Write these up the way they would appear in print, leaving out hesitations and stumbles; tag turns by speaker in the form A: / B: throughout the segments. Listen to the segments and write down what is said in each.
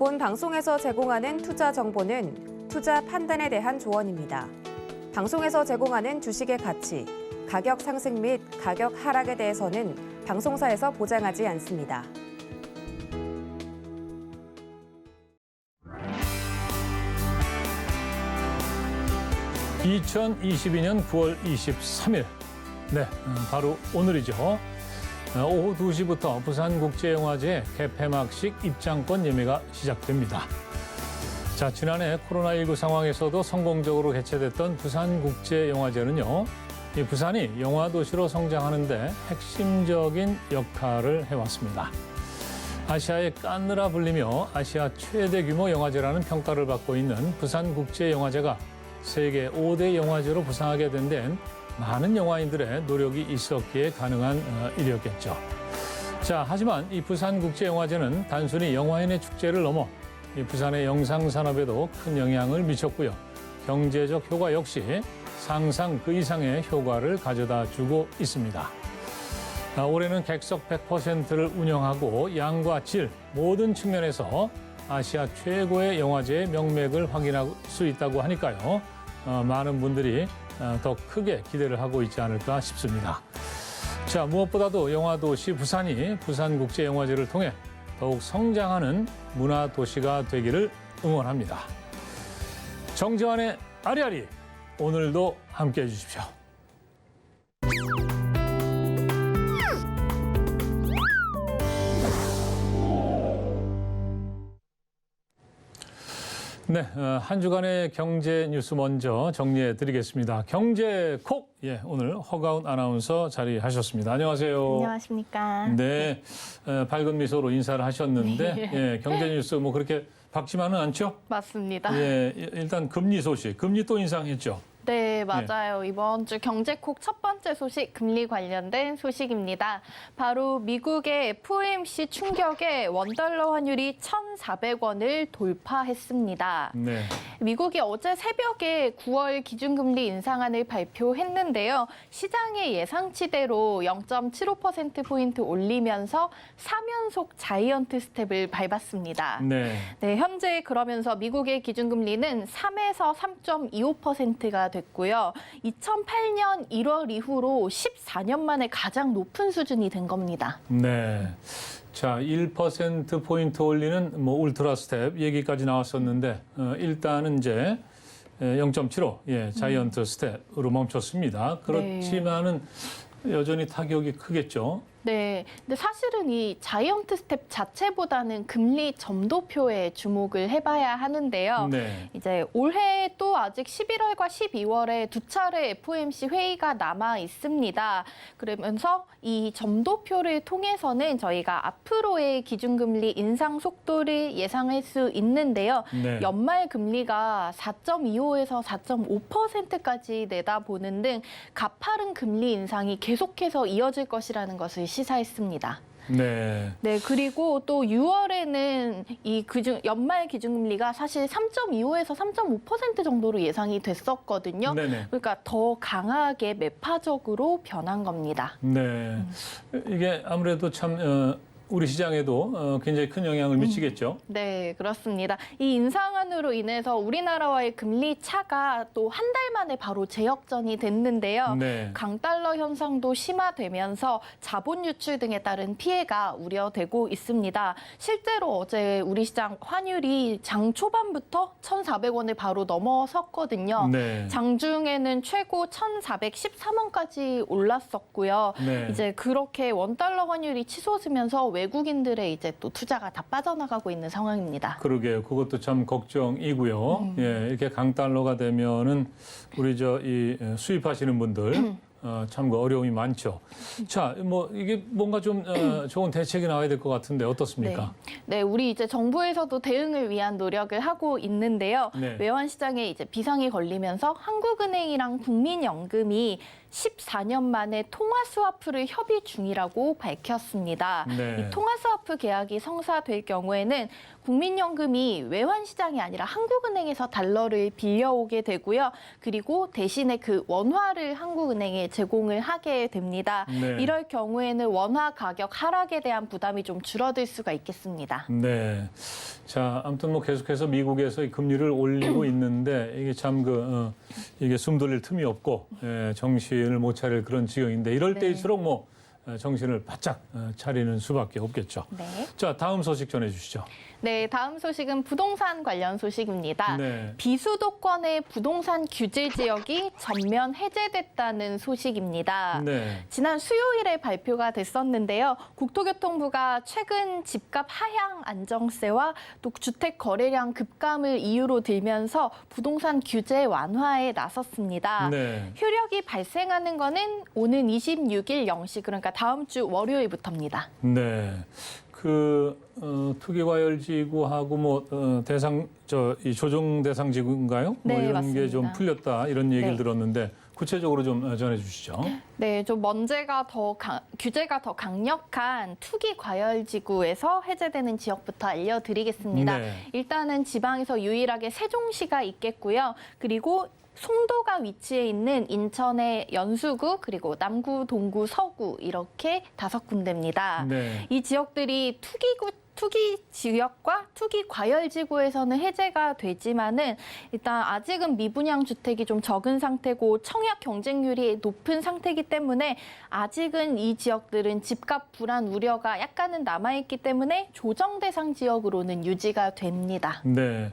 A: 본 방송에서 제공하는 투자 정보는 투자 판단에 대한 조언입니다. 방송에서 제공하는 주식의 가치, 가격 상승 및 가격 하락에 대해서는 방송사에서 보장하지 않습니다.
B: (2022년 9월 23일) 네, 바로 오늘이죠. 오후 2시부터 부산국제영화제 개폐막식 입장권 예매가 시작됩니다. 자, 지난해 코로나19 상황에서도 성공적으로 개최됐던 부산국제영화제는요, 이 부산이 영화도시로 성장하는 데 핵심적인 역할을 해왔습니다. 아시아의 깐느라 불리며 아시아 최대 규모 영화제라는 평가를 받고 있는 부산국제영화제가 세계 5대 영화제로 부상하게 된 데는 많은 영화인들의 노력이 있었기에 가능한 일이었겠죠. 자, 하지만 이 부산국제영화제는 단순히 영화인의 축제를 넘어 이 부산의 영상산업에도 큰 영향을 미쳤고요. 경제적 효과 역시 상상 그 이상의 효과를 가져다 주고 있습니다. 올해는 객석 100%를 운영하고 양과 질 모든 측면에서 아시아 최고의 영화제의 명맥을 확인할 수 있다고 하니까요. 많은 분들이 더 크게 기대를 하고 있지 않을까 싶습니다. 자, 무엇보다도 영화도시 부산이 부산국제영화제를 통해 더욱 성장하는 문화도시가 되기를 응원합니다. 정재환의 아리아리, 오늘도 함께해 주십시오. 네, 한 주간의 경제 뉴스 먼저 정리해 드리겠습니다. 경제콕, 오늘 허가운 아나운서 자리하셨습니다. 안녕하세요.
C: 안녕하십니까.
B: 네, 밝은 미소로 인사를 하셨는데, 경제 뉴스 뭐 그렇게 밝지만은 않죠?
C: 맞습니다.
B: 일단 금리 소식, 금리 또 인상했죠?
C: 네, 맞아요. 이번 주 경제콕 첫 번째 소식, 금리 관련된 소식입니다. 바로 미국의 FOMC 충격에 원달러 환율이 1,400원을 돌파했습니다.
B: 네.
C: 미국이 어제 새벽에 9월 기준금리 인상안을 발표했는데요. 시장의 예상치대로 0.75%포인트 올리면서 3연속 자이언트 스텝을 밟았습니다.
B: 네.
C: 네, 현재 그러면서 미국의 기준금리는 3에서 3.25%가 됐고요. 2008년 1월 이후로 14년 만에 가장 높은 수준이 된 겁니다.
B: 네. 자, 1%포인트 올리는 뭐 울트라 스텝 얘기까지 나왔었는데, 일단은 이제 0.75, 자이언트 스텝으로 멈췄습니다. 그렇지만은 여전히 타격이 크겠죠.
C: 네, 근데 사실은 이 자이언트 스텝 자체보다는 금리 점도표에 주목을 해봐야 하는데요.
B: 네.
C: 이제 올해 또 아직 11월과 12월에 두 차례 FOMC 회의가 남아 있습니다. 그러면서 이 점도표를 통해서는 저희가 앞으로의 기준금리 인상 속도를 예상할 수 있는데요.
B: 네.
C: 연말 금리가 4.25에서 4.5%까지 내다보는 등 가파른 금리 인상이 계속해서 이어질 것이라는 것을 시사했습니다.
B: 네.
C: 네, 그리고 또 6월에는 이 연말 기준금리가 사실 3.25에서 3.5% 정도로 예상이 됐었거든요.
B: 네네.
C: 그러니까 더 강하게 매파적으로 변한 겁니다.
B: 네. 이게 아무래도 참 우리 시장에도 굉장히 큰 영향을 미치겠죠.
C: 네, 그렇습니다. 이 인상안으로 인해서 우리나라와의 금리 차가 또 한 달 만에 바로 재역전이 됐는데요.
B: 네.
C: 강달러 현상도 심화되면서 자본 유출 등에 따른 피해가 우려되고 있습니다. 실제로 어제 우리 시장 환율이 장 초반부터 1,400원을 바로 넘어섰거든요.
B: 네.
C: 장중에는 최고 1,413원까지 올랐었고요.
B: 네.
C: 이제 그렇게 원달러 환율이 치솟으면서 외국인들의 이제 또 투자가 다 빠져나가고 있는 상황입니다.
B: 그러게요. 그것도 참 걱정이고요. 이렇게 강달러가 되면은 우리 이 수입하시는 분들 참 어려움이 많죠. 자, 뭐 이게 뭔가 좀 좋은 대책이 나와야 될 것 같은데 어떻습니까?
C: 네, 우리 이제 정부에서도 대응을 위한 노력을 하고 있는데요.
B: 네.
C: 외환 시장에 이제 비상이 걸리면서 한국은행이랑 국민연금이 14년 만에 통화스와프를 협의 중이라고 밝혔습니다.
B: 네.
C: 이 통화스와프 계약이 성사될 경우에는 국민연금이 외환시장이 아니라 한국은행에서 달러를 빌려오게 되고요. 그리고 대신에 그 원화를 한국은행에 제공을 하게 됩니다.
B: 네.
C: 이럴 경우에는 원화 가격 하락에 대한 부담이 좀 줄어들 수가 있겠습니다.
B: 네. 자, 아무튼 뭐 계속해서 미국에서 이 금리를 올리고 있는데 이게 참 이게 숨 돌릴 틈이 없고 정신을 못 차릴 그런 지경인데 이럴
C: 네.
B: 때일수록 뭐 정신을 바짝 차리는 수밖에 없겠죠.
C: 네.
B: 자, 다음 소식 전해주시죠.
C: 네, 다음 소식은 부동산 관련 소식입니다.
B: 네.
C: 비수도권의 부동산 규제 지역이 전면 해제됐다는 소식입니다.
B: 네.
C: 지난 수요일에 발표가 됐었는데요. 국토교통부가 최근 집값 하향 안정세와 또 주택 거래량 급감을 이유로 들면서 부동산 규제 완화에 나섰습니다.
B: 네.
C: 효력이 발생하는 거는 오는 26일 0시, 그러니까 다음 주 월요일부터입니다.
B: 네. 투기과열지구하고 이 조정 대상 지구인가요?
C: 네,
B: 뭐 이런
C: 맞습니다.
B: 게 좀 풀렸다 이런 얘기를
C: 네.
B: 들었는데 구체적으로 좀 전해주시죠.
C: 네, 좀 규제가 더 강력한 투기 과열 지구에서 해제되는 지역부터 알려드리겠습니다.
B: 네.
C: 일단은 지방에서 유일하게 세종시가 있겠고요. 그리고 송도가 위치해 있는 인천의 연수구, 그리고 남구, 동구, 서구 이렇게 5군데입니다.
B: 네.
C: 이 지역들이 투기 지역과 투기 과열 지구에서는 해제가 되지만은 일단 아직은 미분양 주택이 좀 적은 상태고 청약 경쟁률이 높은 상태이기 때문에 아직은 이 지역들은 집값 불안 우려가 약간은 남아있기 때문에 조정 대상 지역으로는 유지가 됩니다.
B: 네.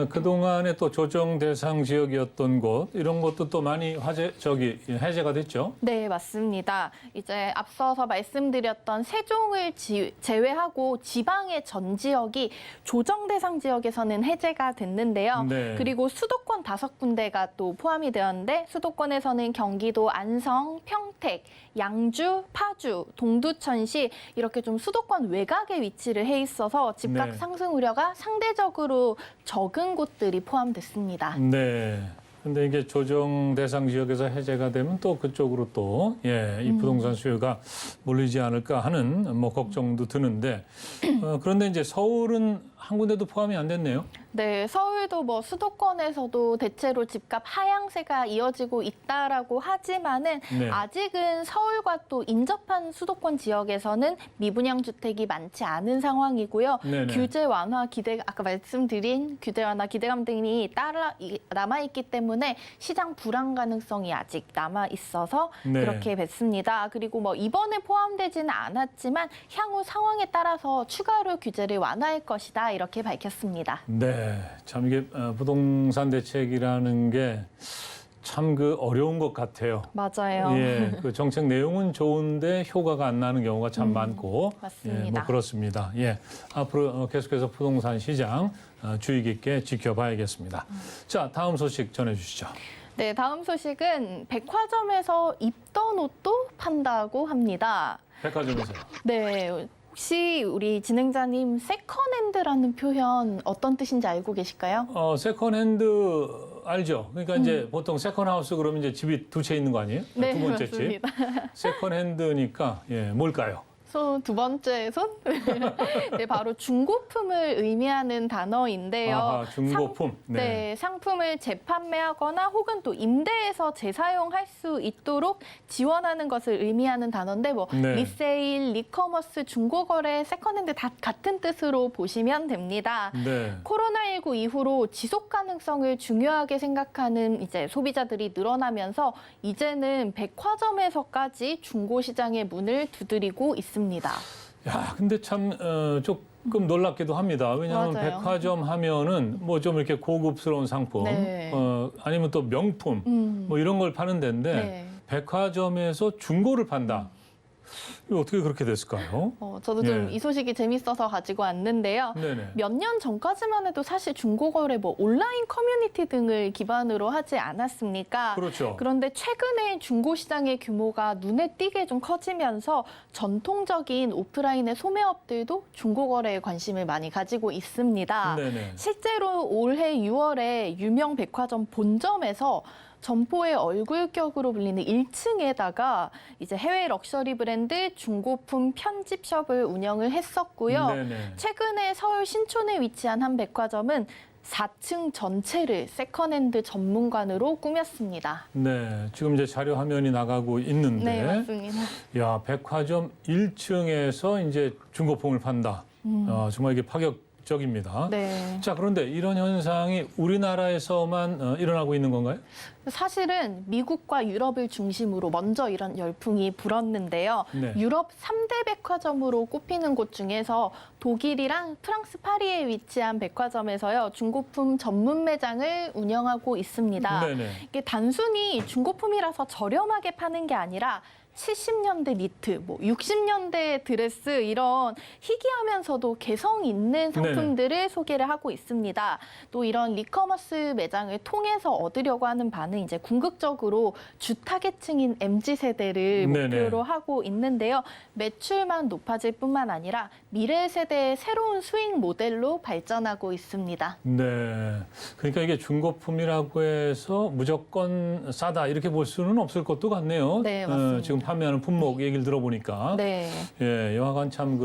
B: 그동안에 또 조정 대상 지역이었던 곳 이런 것도 또 많이 해제가 됐죠.
C: 네, 맞습니다. 이제 앞서서 말씀드렸던 세종을 제외하고 지방의 전 지역이 조정 대상 지역에서는 해제가 됐는데요.
B: 네.
C: 그리고 수도권 5군데가 또 포함이 되었는데 수도권에서는 경기도 안성, 평택, 양주, 파주, 동두천시 이렇게 좀 수도권 외곽에 위치를 해 있어서 집값
B: 네.
C: 상승 우려가 상대적으로 적은 곳들이 포함됐습니다.
B: 네. 근데 이게 조정 대상 지역에서 해제가 되면 또 그쪽으로 또 이 부동산 수요가 몰리지 않을까 하는 뭐 걱정도 드는데 그런데 이제 서울은 한 군데도 포함이 안 됐네요.
C: 네, 서울도 뭐 수도권에서도 대체로 집값 하향세가 이어지고 있다라고 하지만은
B: 네.
C: 아직은 서울과 또 인접한 수도권 지역에서는 미분양 주택이 많지 않은 상황이고요.
B: 네네.
C: 규제 완화 아까 말씀드린 규제 완화 기대감 등이 남아 있기 때문에 시장 불안 가능성이 아직 남아 있어서
B: 네.
C: 그렇게 뵀습니다. 그리고 뭐 이번에 포함되지는 않았지만 향후 상황에 따라서 추가로 규제를 완화할 것이다 이렇게 밝혔습니다.
B: 네. 참 이게 부동산 대책이라는 게 참 어려운 것 같아요.
C: 맞아요.
B: 예, 그 정책 내용은 좋은데 효과가 안 나는 경우가 참 많고,
C: 맞습니다.
B: 예, 뭐 그렇습니다. 예, 앞으로 계속해서 부동산 시장 주의 깊게 지켜봐야겠습니다. 자, 다음 소식 전해주시죠.
C: 네, 다음 소식은 백화점에서 입던 옷도 판다고 합니다.
B: 백화점에서요.
C: 네. 혹시 우리 진행자님 세컨핸드라는 표현 어떤 뜻인지 알고 계실까요?
B: 세컨핸드 알죠? 그러니까 이제 보통 세컨하우스 그러면 이제 집이 2채 있는 거 아니에요?
C: 네,
B: 두 번째 집.
C: 맞습니다.
B: 세컨핸드니까 뭘까요?
C: 두 번째 손? 네, 바로 중고품을 의미하는 단어인데요.
B: 아하, 중고품.
C: 네, 상품을 재판매하거나 혹은 또 임대해서 재사용할 수 있도록 지원하는 것을 의미하는 단어인데
B: 네.
C: 리세일, 리커머스, 중고거래, 세컨핸드 다 같은 뜻으로 보시면 됩니다.
B: 네.
C: 코로나19 이후로 지속 가능성을 중요하게 생각하는 이제 소비자들이 늘어나면서 이제는 백화점에서까지 중고 시장의 문을 두드리고 있습니다.
B: 야, 근데 참 조금 놀랍기도 합니다. 왜냐하면
C: 맞아요.
B: 백화점 하면은 뭐 좀 이렇게 고급스러운 상품,
C: 네.
B: 아니면 또 명품, 뭐 이런 걸 파는 데인데
C: 네.
B: 백화점에서 중고를 판다. 이거 어떻게 그렇게 됐을까요?
C: 저도 좀
B: 예.
C: 이 소식이 재밌어서 가지고 왔는데요.
B: 네네.
C: 몇 년 전까지만 해도 사실 중고거래 온라인 커뮤니티 등을 기반으로 하지 않았습니까?
B: 그렇죠.
C: 그런데 최근에 중고 시장의 규모가 눈에 띄게 좀 커지면서 전통적인 오프라인의 소매업들도 중고거래에 관심을 많이 가지고 있습니다.
B: 네네.
C: 실제로 올해 6월에 유명 백화점 본점에서 점포의 얼굴격으로 불리는 1층에다가 이제 해외 럭셔리 브랜드 중고품 편집숍을 운영을 했었고요.
B: 네네.
C: 최근에 서울 신촌에 위치한 한 백화점은 4층 전체를 세컨핸드 전문관으로 꾸몄습니다.
B: 네, 지금 이제 자료 화면이 나가고 있는데,
C: 네, 맞습니다.
B: 야, 백화점 1층에서 이제 중고품을 판다. 정말 이게 파격적입니다.
C: 네.
B: 자, 그런데 이런 현상이 우리나라에서만 일어나고 있는 건가요?
C: 사실은 미국과 유럽을 중심으로 먼저 이런 열풍이 불었는데요.
B: 네.
C: 유럽 3대 백화점으로 꼽히는 곳 중에서 독일이랑 프랑스 파리에 위치한 백화점에서요. 중고품 전문 매장을 운영하고 있습니다.
B: 네네.
C: 이게 단순히 중고품이라서 저렴하게 파는 게 아니라 70년대 니트, 60년대 드레스 이런 희귀하면서도 개성 있는 상품들을 소개를 하고 있습니다. 또 이런 리커머스 매장을 통해서 얻으려고 하는 바는 이제 궁극적으로 주타겟층인 MZ세대를 목표로 하고 있는데요. 매출만 높아질 뿐만 아니라 미래 세대의 새로운 수익 모델로 발전하고 있습니다.
B: 네. 그러니까 이게 중고품이라고 해서 무조건 싸다 이렇게 볼 수는 없을 것도 같네요.
C: 네, 맞습니다.
B: 지금 판매하는 품목 얘기를 들어보니까.
C: 네.
B: 예, 여하간 참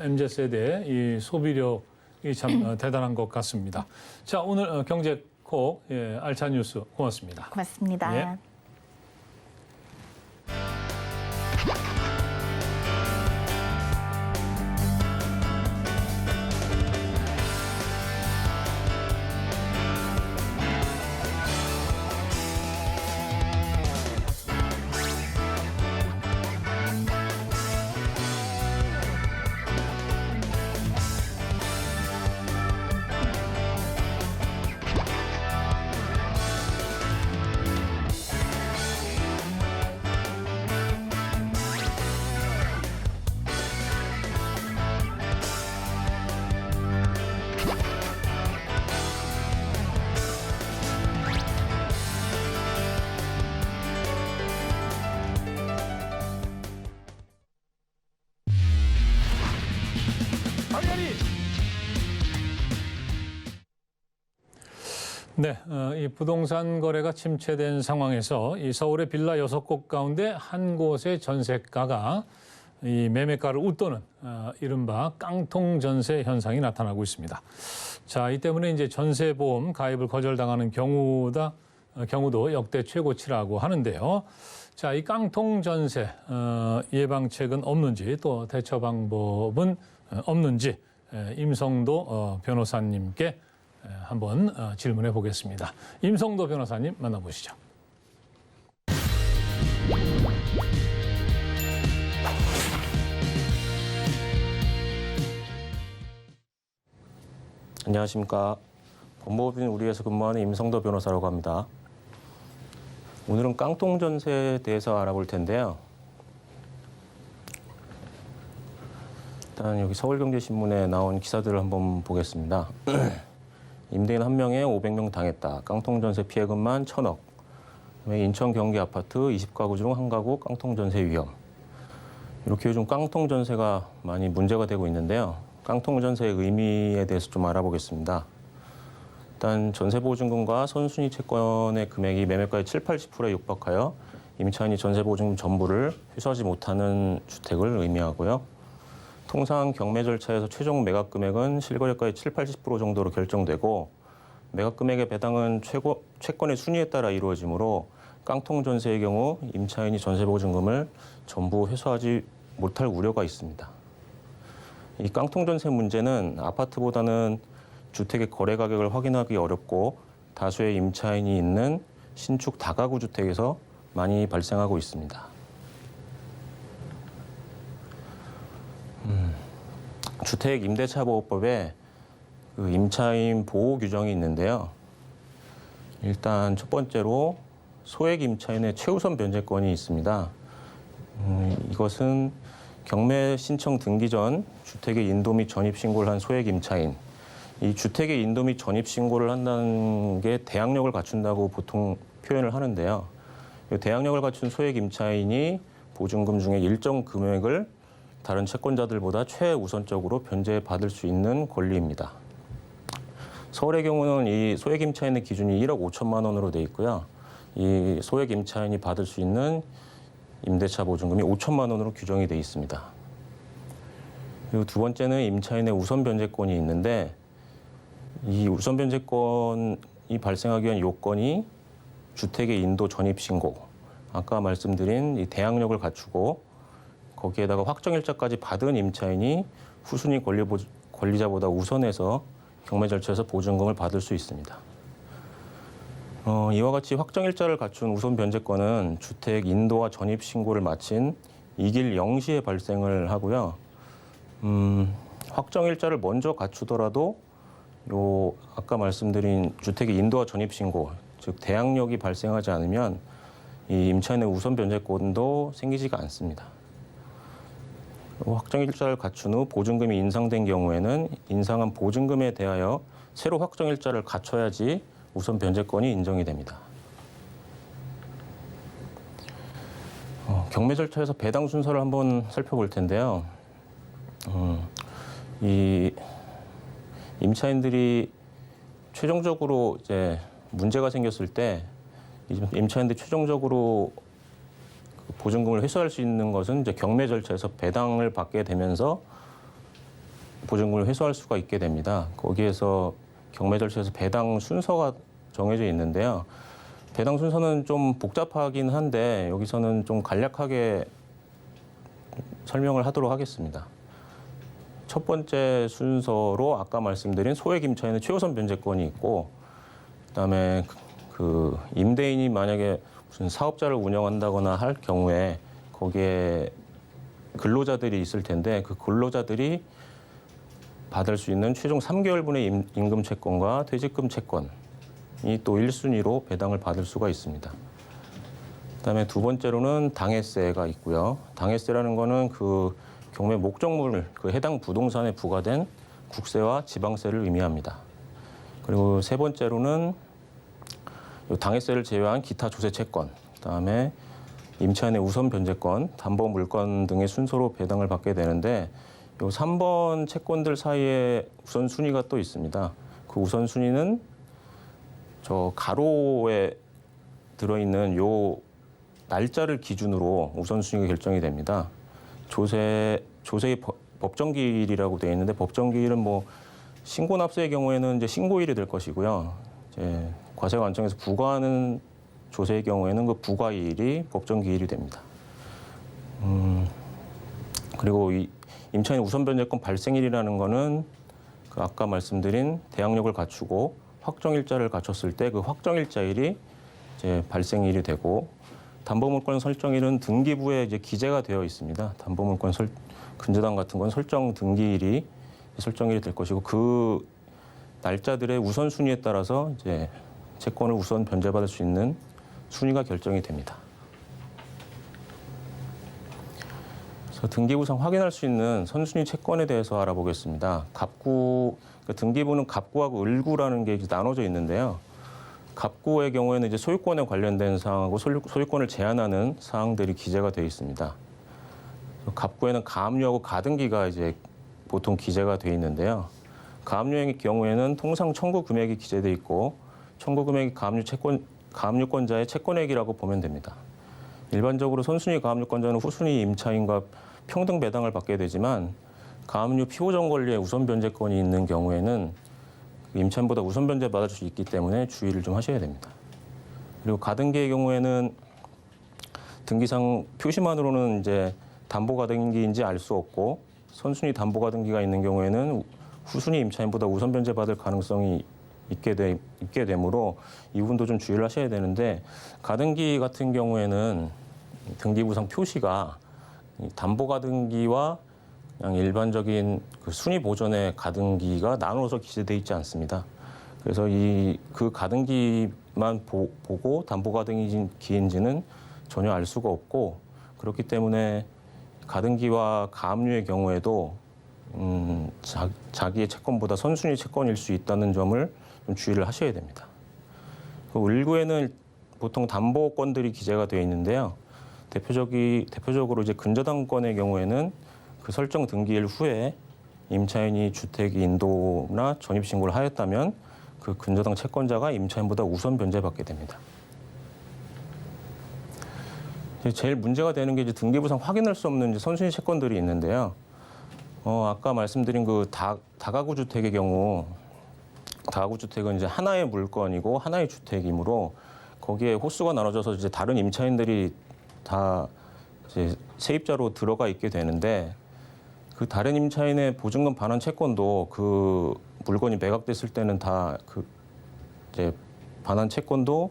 B: MZ세대 이 소비력이 참 대단한 것 같습니다. 자, 오늘 경제 콕 알찬 뉴스 고맙습니다.
C: 고맙습니다.
B: 예. 네, 이 부동산 거래가 침체된 상황에서 이 서울의 빌라 6곳 가운데 한 곳의 전세가가 이 매매가를 웃도는 이른바 깡통 전세 현상이 나타나고 있습니다. 자, 이 때문에 이제 전세보험 가입을 거절당하는 경우도 역대 최고치라고 하는데요. 자, 이 깡통 전세 예방책은 없는지 또 대처 방법은 없는지 임성도 변호사님께 한번 질문해 보겠습니다. 임성도 변호사님 만나보시죠.
D: 안녕하십니까. 법무법인 우리에서 근무하는 임성도 변호사라고 합니다. 오늘은 깡통 전세에 대해서 알아볼 텐데요. 일단 여기 서울경제신문에 나온 기사들을 한번 보겠습니다. 임대인 1명에 500명 당했다. 깡통 전세 피해금만 1,000억. 인천 경기 아파트 20가구 중 1가구 깡통 전세 위험. 이렇게 요즘 깡통 전세가 많이 문제가 되고 있는데요. 깡통 전세의 의미에 대해서 좀 알아보겠습니다. 일단 전세보증금과 선순위 채권의 금액이 매매가의 70~80%에 육박하여 임차인이 전세보증금 전부를 회수하지 못하는 주택을 의미하고요. 통상 경매 절차에서 최종 매각 금액은 실거래가의 70~80% 정도로 결정되고 매각 금액의 배당은 채권의 순위에 따라 이루어지므로 깡통 전세의 경우 임차인이 전세보증금을 전부 회수하지 못할 우려가 있습니다. 이 깡통 전세 문제는 아파트보다는 주택의 거래 가격을 확인하기 어렵고 다수의 임차인이 있는 신축 다가구 주택에서 많이 발생하고 있습니다. 주택 임대차 보호법에 임차인 보호 규정이 있는데요. 일단 첫 번째로 소액 임차인의 최우선 변제권이 있습니다. 이것은 경매 신청 등기 전 주택의 인도 및 전입 신고를 한 소액 임차인, 이 주택의 인도 및 전입 신고를 한다는 게 대항력을 갖춘다고 보통 표현을 하는데요. 이 대항력을 갖춘 소액 임차인이 보증금 중에 일정 금액을 다른 채권자들보다 최우선적으로 변제받을 수 있는 권리입니다. 서울의 경우는 이 소액 임차인의 기준이 1억 5천만 원으로 돼 있고요. 이 소액 임차인이 받을 수 있는 임대차 보증금이 5천만 원으로 규정이 돼 있습니다. 그리고 두 번째는 임차인의 우선 변제권이 있는데 이 우선 변제권이 발생하기 위한 요건이 주택의 인도 전입 신고, 아까 말씀드린 이 대항력을 갖추고 거기에다가 확정일자까지 받은 임차인이 후순위 권리자보다 우선해서 경매 절차에서 보증금을 받을 수 있습니다. 이와 같이 확정일자를 갖춘 우선 변제권은 주택 인도와 전입 신고를 마친 2길 0시에 발생을 하고요. 확정일자를 먼저 갖추더라도 아까 말씀드린 주택의 인도와 전입 신고, 즉 대항력이 발생하지 않으면 이 임차인의 우선 변제권도 생기지가 않습니다. 확정일자를 갖춘 후 보증금이 인상된 경우에는 인상한 보증금에 대하여 새로 확정일자를 갖춰야지 우선 변제권이 인정이 됩니다. 경매 절차에서 배당 순서를 한번 살펴볼 텐데요. 이 임차인들이 최종적으로 이제 문제가 생겼을 때 임차인들이 최종적으로 보증금을 회수할 수 있는 것은 이제 경매 절차에서 배당을 받게 되면서 보증금을 회수할 수가 있게 됩니다. 거기에서 경매 절차에서 배당 순서가 정해져 있는데요. 배당 순서는 좀 복잡하긴 한데 여기서는 좀 간략하게 설명을 하도록 하겠습니다. 첫 번째 순서로 아까 말씀드린 소액 임차인의 최우선 변제권이 있고, 그다음에 그 임대인이 만약에 무슨 사업자를 운영한다거나 할 경우에 거기에 근로자들이 있을 텐데 그 근로자들이 받을 수 있는 최종 3개월분의 임금 채권과 퇴직금 채권이 또 1순위로 배당을 받을 수가 있습니다. 그다음에 두 번째로는 당해세가 있고요. 당해세라는 거는 그 경매 목적물, 그 해당 부동산에 부과된 국세와 지방세를 의미합니다. 그리고 세 번째로는 당해세를 제외한 기타 조세 채권, 그다음에 임차인의 우선 변제권, 담보 물권 등의 순서로 배당을 받게 되는데 요 3번 채권들 사이에 우선 순위가 또 있습니다. 그 우선 순위는 저 가로에 들어있는 요 날짜를 기준으로 우선 순위가 결정이 됩니다. 조세의 법정기일이라고 되어 있는데 법정기일은 뭐 신고납세의 경우에는 이제 신고일이 될 것이고요. 이제 과세관청에서 부과하는 조세의 경우에는 그 부과일이 법정기일이 됩니다. 그리고 이 임차인 우선 변제권 발생일이라는 거는 그 아까 말씀드린 대항력을 갖추고 확정일자를 갖췄을 때 그 확정일자일이 이제 발생일이 되고, 담보물권 설정일은 등기부에 이제 기재가 되어 있습니다. 담보물권 근저당 같은 건 설정 등기일이 설정일이 될 것이고, 그 날짜들의 우선순위에 따라서 이제 채권을 우선 변제받을 수 있는 순위가 결정이 됩니다. 그래서 등기부상 확인할 수 있는 선순위 채권에 대해서 알아보겠습니다. 갑구, 그러니까 등기부는 갑구하고 을구라는 게 나눠져 있는데요. 갑구의 경우에는 이제 소유권에 관련된 사항하고 소유권을 제한하는 사항들이 기재가 되어 있습니다. 갑구에는 가압류하고 가등기가 이제 보통 기재가 되어 있는데요. 가압류의 경우에는 통상 청구 금액이 기재되어 있고, 청구 금액이 가압류권자의 채권액이라고 보면 됩니다. 일반적으로 선순위 가압류권자는 후순위 임차인과 평등 배당을 받게 되지만, 가압류 피보전 권리에 우선 변제권이 있는 경우에는 임차인보다 우선 변제받을 수 있기 때문에 주의를 좀 하셔야 됩니다. 그리고 가등기의 경우에는 등기상 표시만으로는 이제 담보 가등기인지 알 수 없고, 선순위 담보 가등기가 있는 경우에는 후순위 임차인보다 우선 변제받을 가능성이 있게 되므로 이 부분도 좀 주의를 하셔야 되는데, 가등기 같은 경우에는 등기부상 표시가 담보 가등기와 그냥 일반적인 그 순위 보전의 가등기가 나눠서 기재되어 있지 않습니다. 그래서 그 가등기만 보고 담보 가등기인지는 전혀 알 수가 없고, 그렇기 때문에 가등기와 가압류의 경우에도 자기의 채권보다 선순위 채권일 수 있다는 점을 좀 주의를 하셔야 됩니다. 그 을구에는 보통 담보권들이 기재가 되어 있는데요. 대표적으로 이제 근저당권의 경우에는 그 설정 등기일 후에 임차인이 주택 인도나 전입 신고를 하였다면 그 근저당 채권자가 임차인보다 우선 변제받게 됩니다. 제일 문제가 되는 게 이제 등기부상 확인할 수 없는 이제 선순위 채권들이 있는데요. 아까 말씀드린 그 다가구 주택의 경우, 다가구 주택은 이제 하나의 물건이고 하나의 주택이므로 거기에 호수가 나눠져서 이제 다른 임차인들이 다 이제 세입자로 들어가 있게 되는데, 그 다른 임차인의 보증금 반환 채권도 그 물건이 매각됐을 때는 다 그 이제 반환 채권도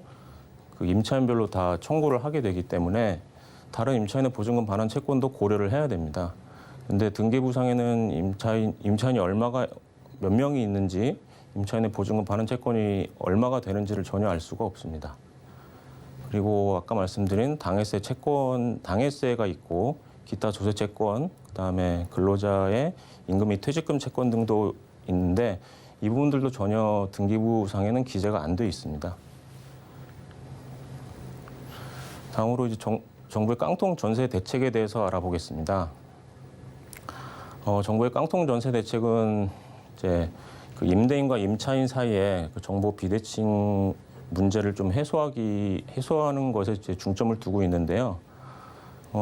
D: 그 임차인별로 다 청구를 하게 되기 때문에 다른 임차인의 보증금 반환 채권도 고려를 해야 됩니다. 근데 등기부상에는 임차인이 몇 명이 있는지, 임차인의 보증금 반환 채권이 얼마가 되는지를 전혀 알 수가 없습니다. 그리고 아까 말씀드린 당해세 채권, 당해세가 있고 기타 조세 채권, 그다음에 근로자의 임금 및 퇴직금 채권 등도 있는데 이 부분들도 전혀 등기부상에는 기재가 안 돼 있습니다. 다음으로 이제 정부의 깡통 전세 대책에 대해서 알아보겠습니다. 정부의 깡통 전세 대책은 이제 그 임대인과 임차인 사이에 그 정보 비대칭 문제를 좀 해소하는 것에 이제 중점을 두고 있는데요.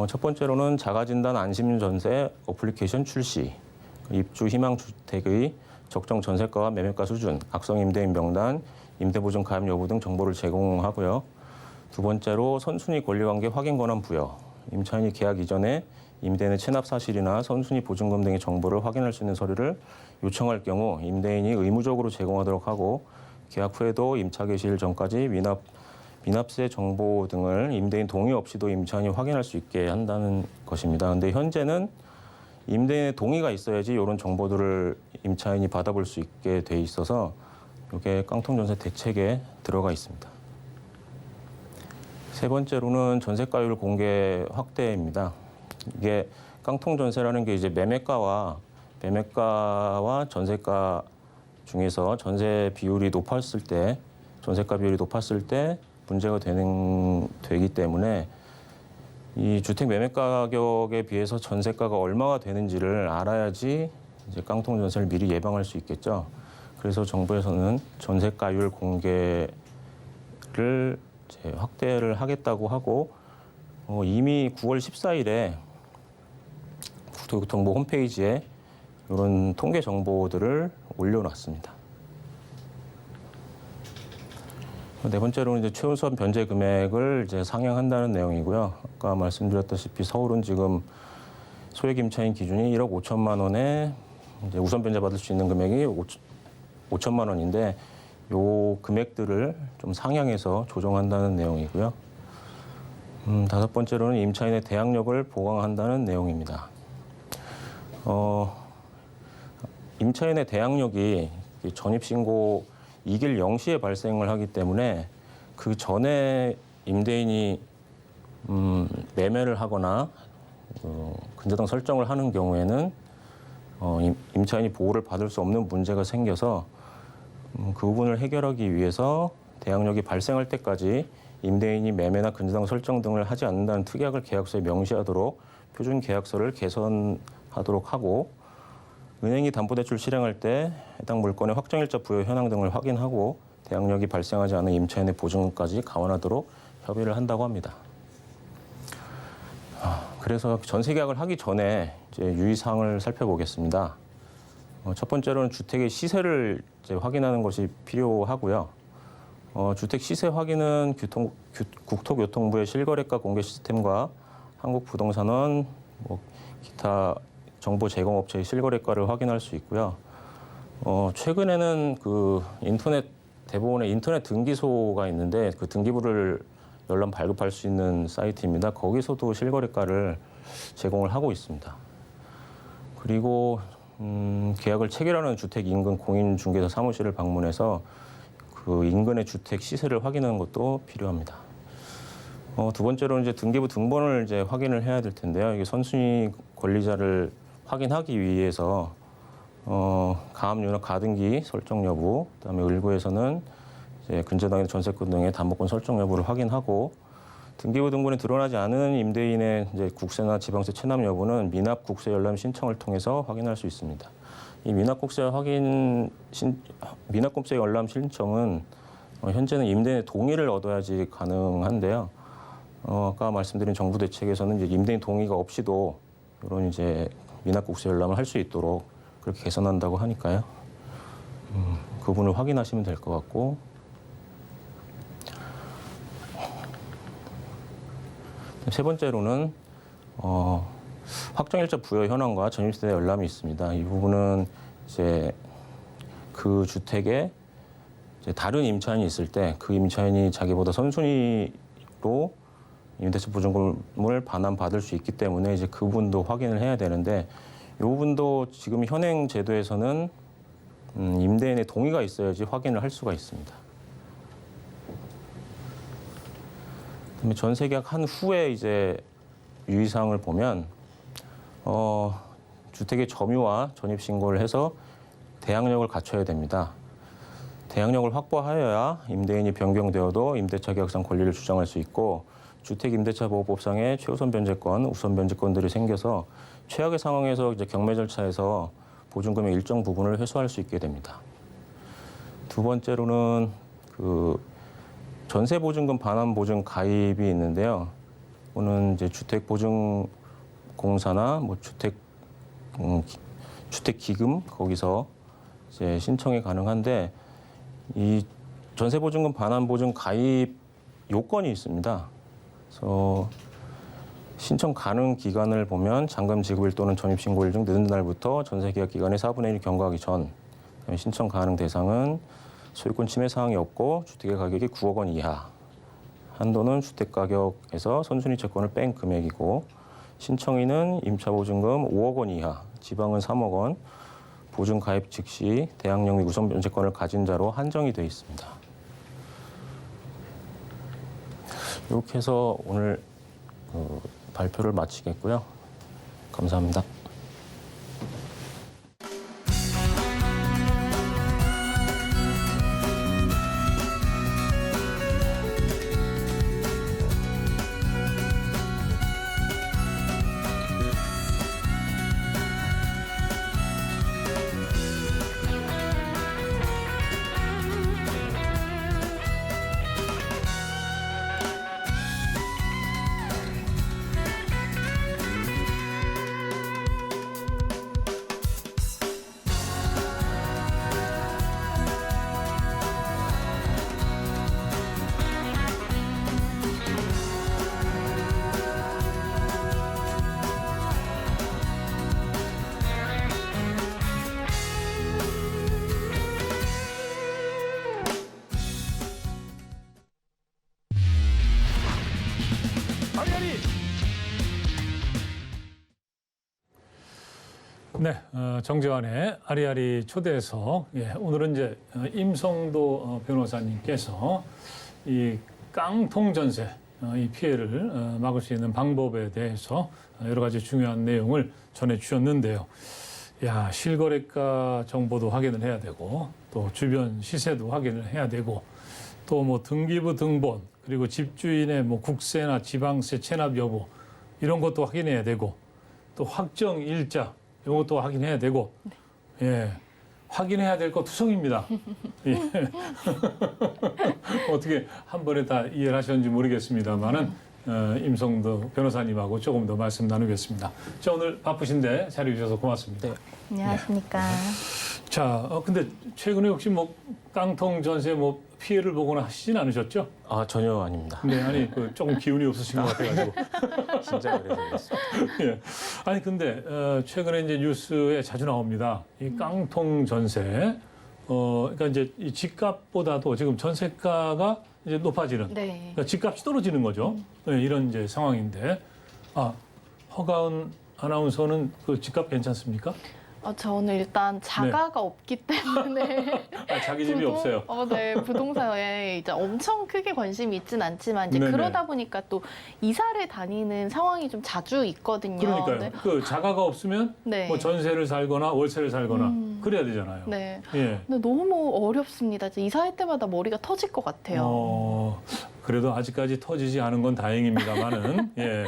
D: 첫 번째로는 자가진단 안심전세 어플리케이션 출시, 입주 희망 주택의 적정 전세가와 매매가 수준, 악성 임대인 명단, 임대보증 가입 여부 등 정보를 제공하고요. 두 번째로 선순위 권리관계 확인 권한 부여, 임차인이 계약 이전에 임대인의 체납 사실이나 선순위 보증금 등의 정보를 확인할 수 있는 서류를 요청할 경우 임대인이 의무적으로 제공하도록 하고, 계약 후에도 임차 개시일 전까지 미납세 정보 등을 임대인 동의 없이도 임차인이 확인할 수 있게 한다는 것입니다. 그런데 현재는 임대인의 동의가 있어야지 이런 정보들을 임차인이 받아볼 수 있게 돼 있어서 이게 깡통전세 대책에 들어가 있습니다. 세 번째로는 전세가율 공개 확대입니다. 이게 깡통전세라는 게 이제 매매가와 전세가 중에서 전세 비율이 높았을 때, 전세가 비율이 높았을 때 문제가 되기 때문에 이 주택 매매 가격에 비해서 전세가가 얼마가 되는지를 알아야지 이제 깡통 전세를 미리 예방할 수 있겠죠. 그래서 정부에서는 전세가율 공개를 이제 확대를 하겠다고 하고, 이미 9월 14일에 국토교통부 홈페이지에 이런 통계 정보들을 올려놨습니다. 네 번째로는 이제 최우선 변제 금액을 이제 상향한다는 내용이고요. 아까 말씀드렸다시피 서울은 지금 소액 임차인 기준이 1억 5천만 원에 이제 우선 변제 받을 수 있는 금액이 5천만 원인데, 요 금액들을 좀 상향해서 조정한다는 내용이고요. 다섯 번째로는 임차인의 대항력을 보강한다는 내용입니다. 임차인의 대항력이 전입신고 2길 0시에 발생을 하기 때문에 그 전에 임대인이 매매를 하거나 근저당 설정을 하는 경우에는 임차인이 보호를 받을 수 없는 문제가 생겨서 그 부분을 해결하기 위해서 대항력이 발생할 때까지 임대인이 매매나 근저당 설정 등을 하지 않는다는 특약을 계약서에 명시하도록 표준 계약서를 개선하도록 하고, 은행이 담보대출 실행할 때 해당 물건의 확정일자 부여 현황 등을 확인하고 대항력이 발생하지 않은 임차인의 보증금까지 감안하도록 협의를 한다고 합니다. 그래서 전세 계약을 하기 전에 이제 유의사항을 살펴보겠습니다. 첫 번째로는 주택의 시세를 이제 확인하는 것이 필요하고요. 주택 시세 확인은 국토교통부의 실거래가 공개 시스템과 한국부동산원, 기타 정보 제공업체의 실거래가를 확인할 수 있고요. 최근에는 그 대부분의 인터넷 등기소가 있는데 그 등기부를 열람 발급할 수 있는 사이트입니다. 거기서도 실거래가를 제공을 하고 있습니다. 그리고 계약을 체결하는 주택 인근 공인중개사 사무실을 방문해서 그 인근의 주택 시세를 확인하는 것도 필요합니다. 두 번째로는 이제 등기부 등본을 이제 확인을 해야 될 텐데요. 이게 선순위 권리자를 확인하기 위해서 가압류나 가등기 설정 여부, 그다음에 을구에서는 이제 근저당이나 전세권 등의 담보권 설정 여부를 확인하고, 등기부 등본에 드러나지 않은 임대인의 이제 국세나 지방세 체납 여부는 미납 국세 열람 신청을 통해서 확인할 수 있습니다. 이 미납 국세 열람 신청은 현재는 임대인의 동의를 얻어야지 가능한데요. 아까 말씀드린 정부 대책에서는 이제 임대인 동의가 없이도 이런 이제 미납국세 열람을 할 수 있도록 그렇게 개선한다고 하니까요. 그 부분을 확인하시면 될 것 같고. 세 번째로는 확정일자 부여 현황과 전입세대 열람이 있습니다. 이 부분은 이제 그 주택에 이제 다른 임차인이 있을 때 그 임차인이 자기보다 선순위로 임대차 보증금을 반환받을 수 있기 때문에 이제 그 부분도 확인을 해야 되는데 이 부분도 지금 현행 제도에서는 임대인의 동의가 있어야지 확인을 할 수가 있습니다. 그다음에 전세 계약한 후에 이제 유의사항을 보면 주택의 점유와 전입 신고를 해서 대항력을 갖춰야 됩니다. 대항력을 확보하여야 임대인이 변경되어도 임대차 계약상 권리를 주장할 수 있고 주택임대차보호법상의 최우선 변제권, 우선 변제권들이 생겨서 최악의 상황에서 이제 경매 절차에서 보증금의 일정 부분을 회수할 수 있게 됩니다. 두 번째로는 그 전세보증금 반환보증 가입이 있는데요. 이거는 이제 주택보증공사나 뭐 주택기금 거기서 이제 신청이 가능한데 이 전세보증금 반환보증 가입 요건이 있습니다. 그래서 신청 가능 기간을 보면 잔금 지급일 또는 전입신고일 중 늦은 날부터 전세계약 기간의 4분의 1이 경과하기 전, 신청 가능 대상은 소유권 침해 사항이 없고 주택의 가격이 9억 원 이하, 한도는 주택가격에서 선순위 채권을 뺀 금액이고 신청인은 임차보증금 5억 원 이하, 지방은 3억 원, 보증 가입 즉시 대항력 및 우선 변제권을 가진 자로 한정이 되어 있습니다. 이렇게 해서 오늘 발표를 마치겠고요. 감사합니다.
B: 네, 정재환의 아리아리 초대석. 예, 오늘은 이제 임성도 변호사님께서 이 깡통 전세 이 피해를 막을 수 있는 방법에 대해서 여러 가지 중요한 내용을 전해 주셨는데요. 야, 실거래가 정보도 확인을 해야 되고 또 주변 시세도 확인을 해야 되고 또 뭐 등기부 등본 그리고 집주인의 뭐 국세나 지방세 체납 여부 이런 것도 확인해야 되고 또 확정 일자 이런 것도 확인해야 되고 예. 확인해야 될 거 투성입니다. 예. 어떻게 한 번에 다 이해를 하셨는지 모르겠습니다만은 임성도 변호사님하고 조금 더 말씀 나누겠습니다. 자, 오늘 바쁘신데 자리해 주셔서 고맙습니다.
D: 네.
C: 안녕하십니까.
B: 자, 근데 최근에 혹시 뭐 깡통 전세 뭐 피해를 보거나 하시진 않으셨죠?
D: 아, 전혀 아닙니다.
B: 네, 아니 조금 기운이 없으신 것 같아가지고.
D: 진짜 그래서 그렇습니다.
B: 예. 아니 근데 최근에 이제 뉴스에 자주 나옵니다. 이 깡통 전세. 그러니까 이제 이 집값보다도 지금 전세가가 이제 높아지는.
C: 네.
B: 그러니까 집값이 떨어지는 거죠. 네, 이런 이제 상황인데. 허가은 아나운서는 그 집값 괜찮습니까?
C: 저는 일단 자가가 없기 때문에
B: 자기 집이 없어요.
C: 네, 부동산에 이제 엄청 크게 관심이 있진 않지만 이제
B: 네네.
C: 그러다 보니까 또 이사를 다니는 상황이 좀 자주 있거든요.
B: 그러니까요.
C: 네.
B: 그 자가가 없으면
C: 네.
B: 뭐 전세를 살거나 월세를 살거나 그래야 되잖아요.
C: 네.
B: 예.
C: 근데 너무 어렵습니다. 이제 이사할 때마다 머리가 터질 것 같아요.
B: 그래도 아직까지 터지지 않은 건 다행입니다만은 예.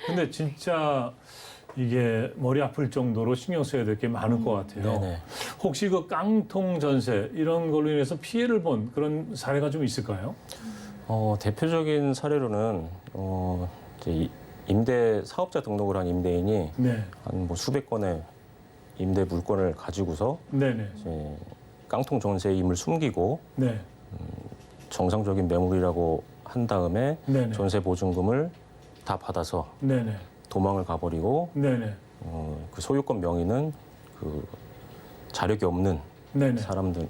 B: 근데 진짜 이게 머리 아플 정도로 신경 써야 될 게 많을 것 같아요.
D: 네네.
B: 혹시 그 깡통 전세 이런 걸로 인해서 피해를 본 그런 사례가 좀 있을까요?
D: 대표적인 사례로는 이제 임대 사업자 등록을 한 임대인이
B: 네.
D: 한 뭐 수백 건의 임대 물건을 가지고서
B: 네네.
D: 이제 깡통 전세임을 숨기고
B: 네.
D: 정상적인 매물이라고 한 다음에
B: 네네.
D: 전세 보증금을 다 받아서
B: 네네.
D: 도망을 가버리고
B: 네네.
D: 그 소유권 명의는 그 자력이 없는
B: 네네.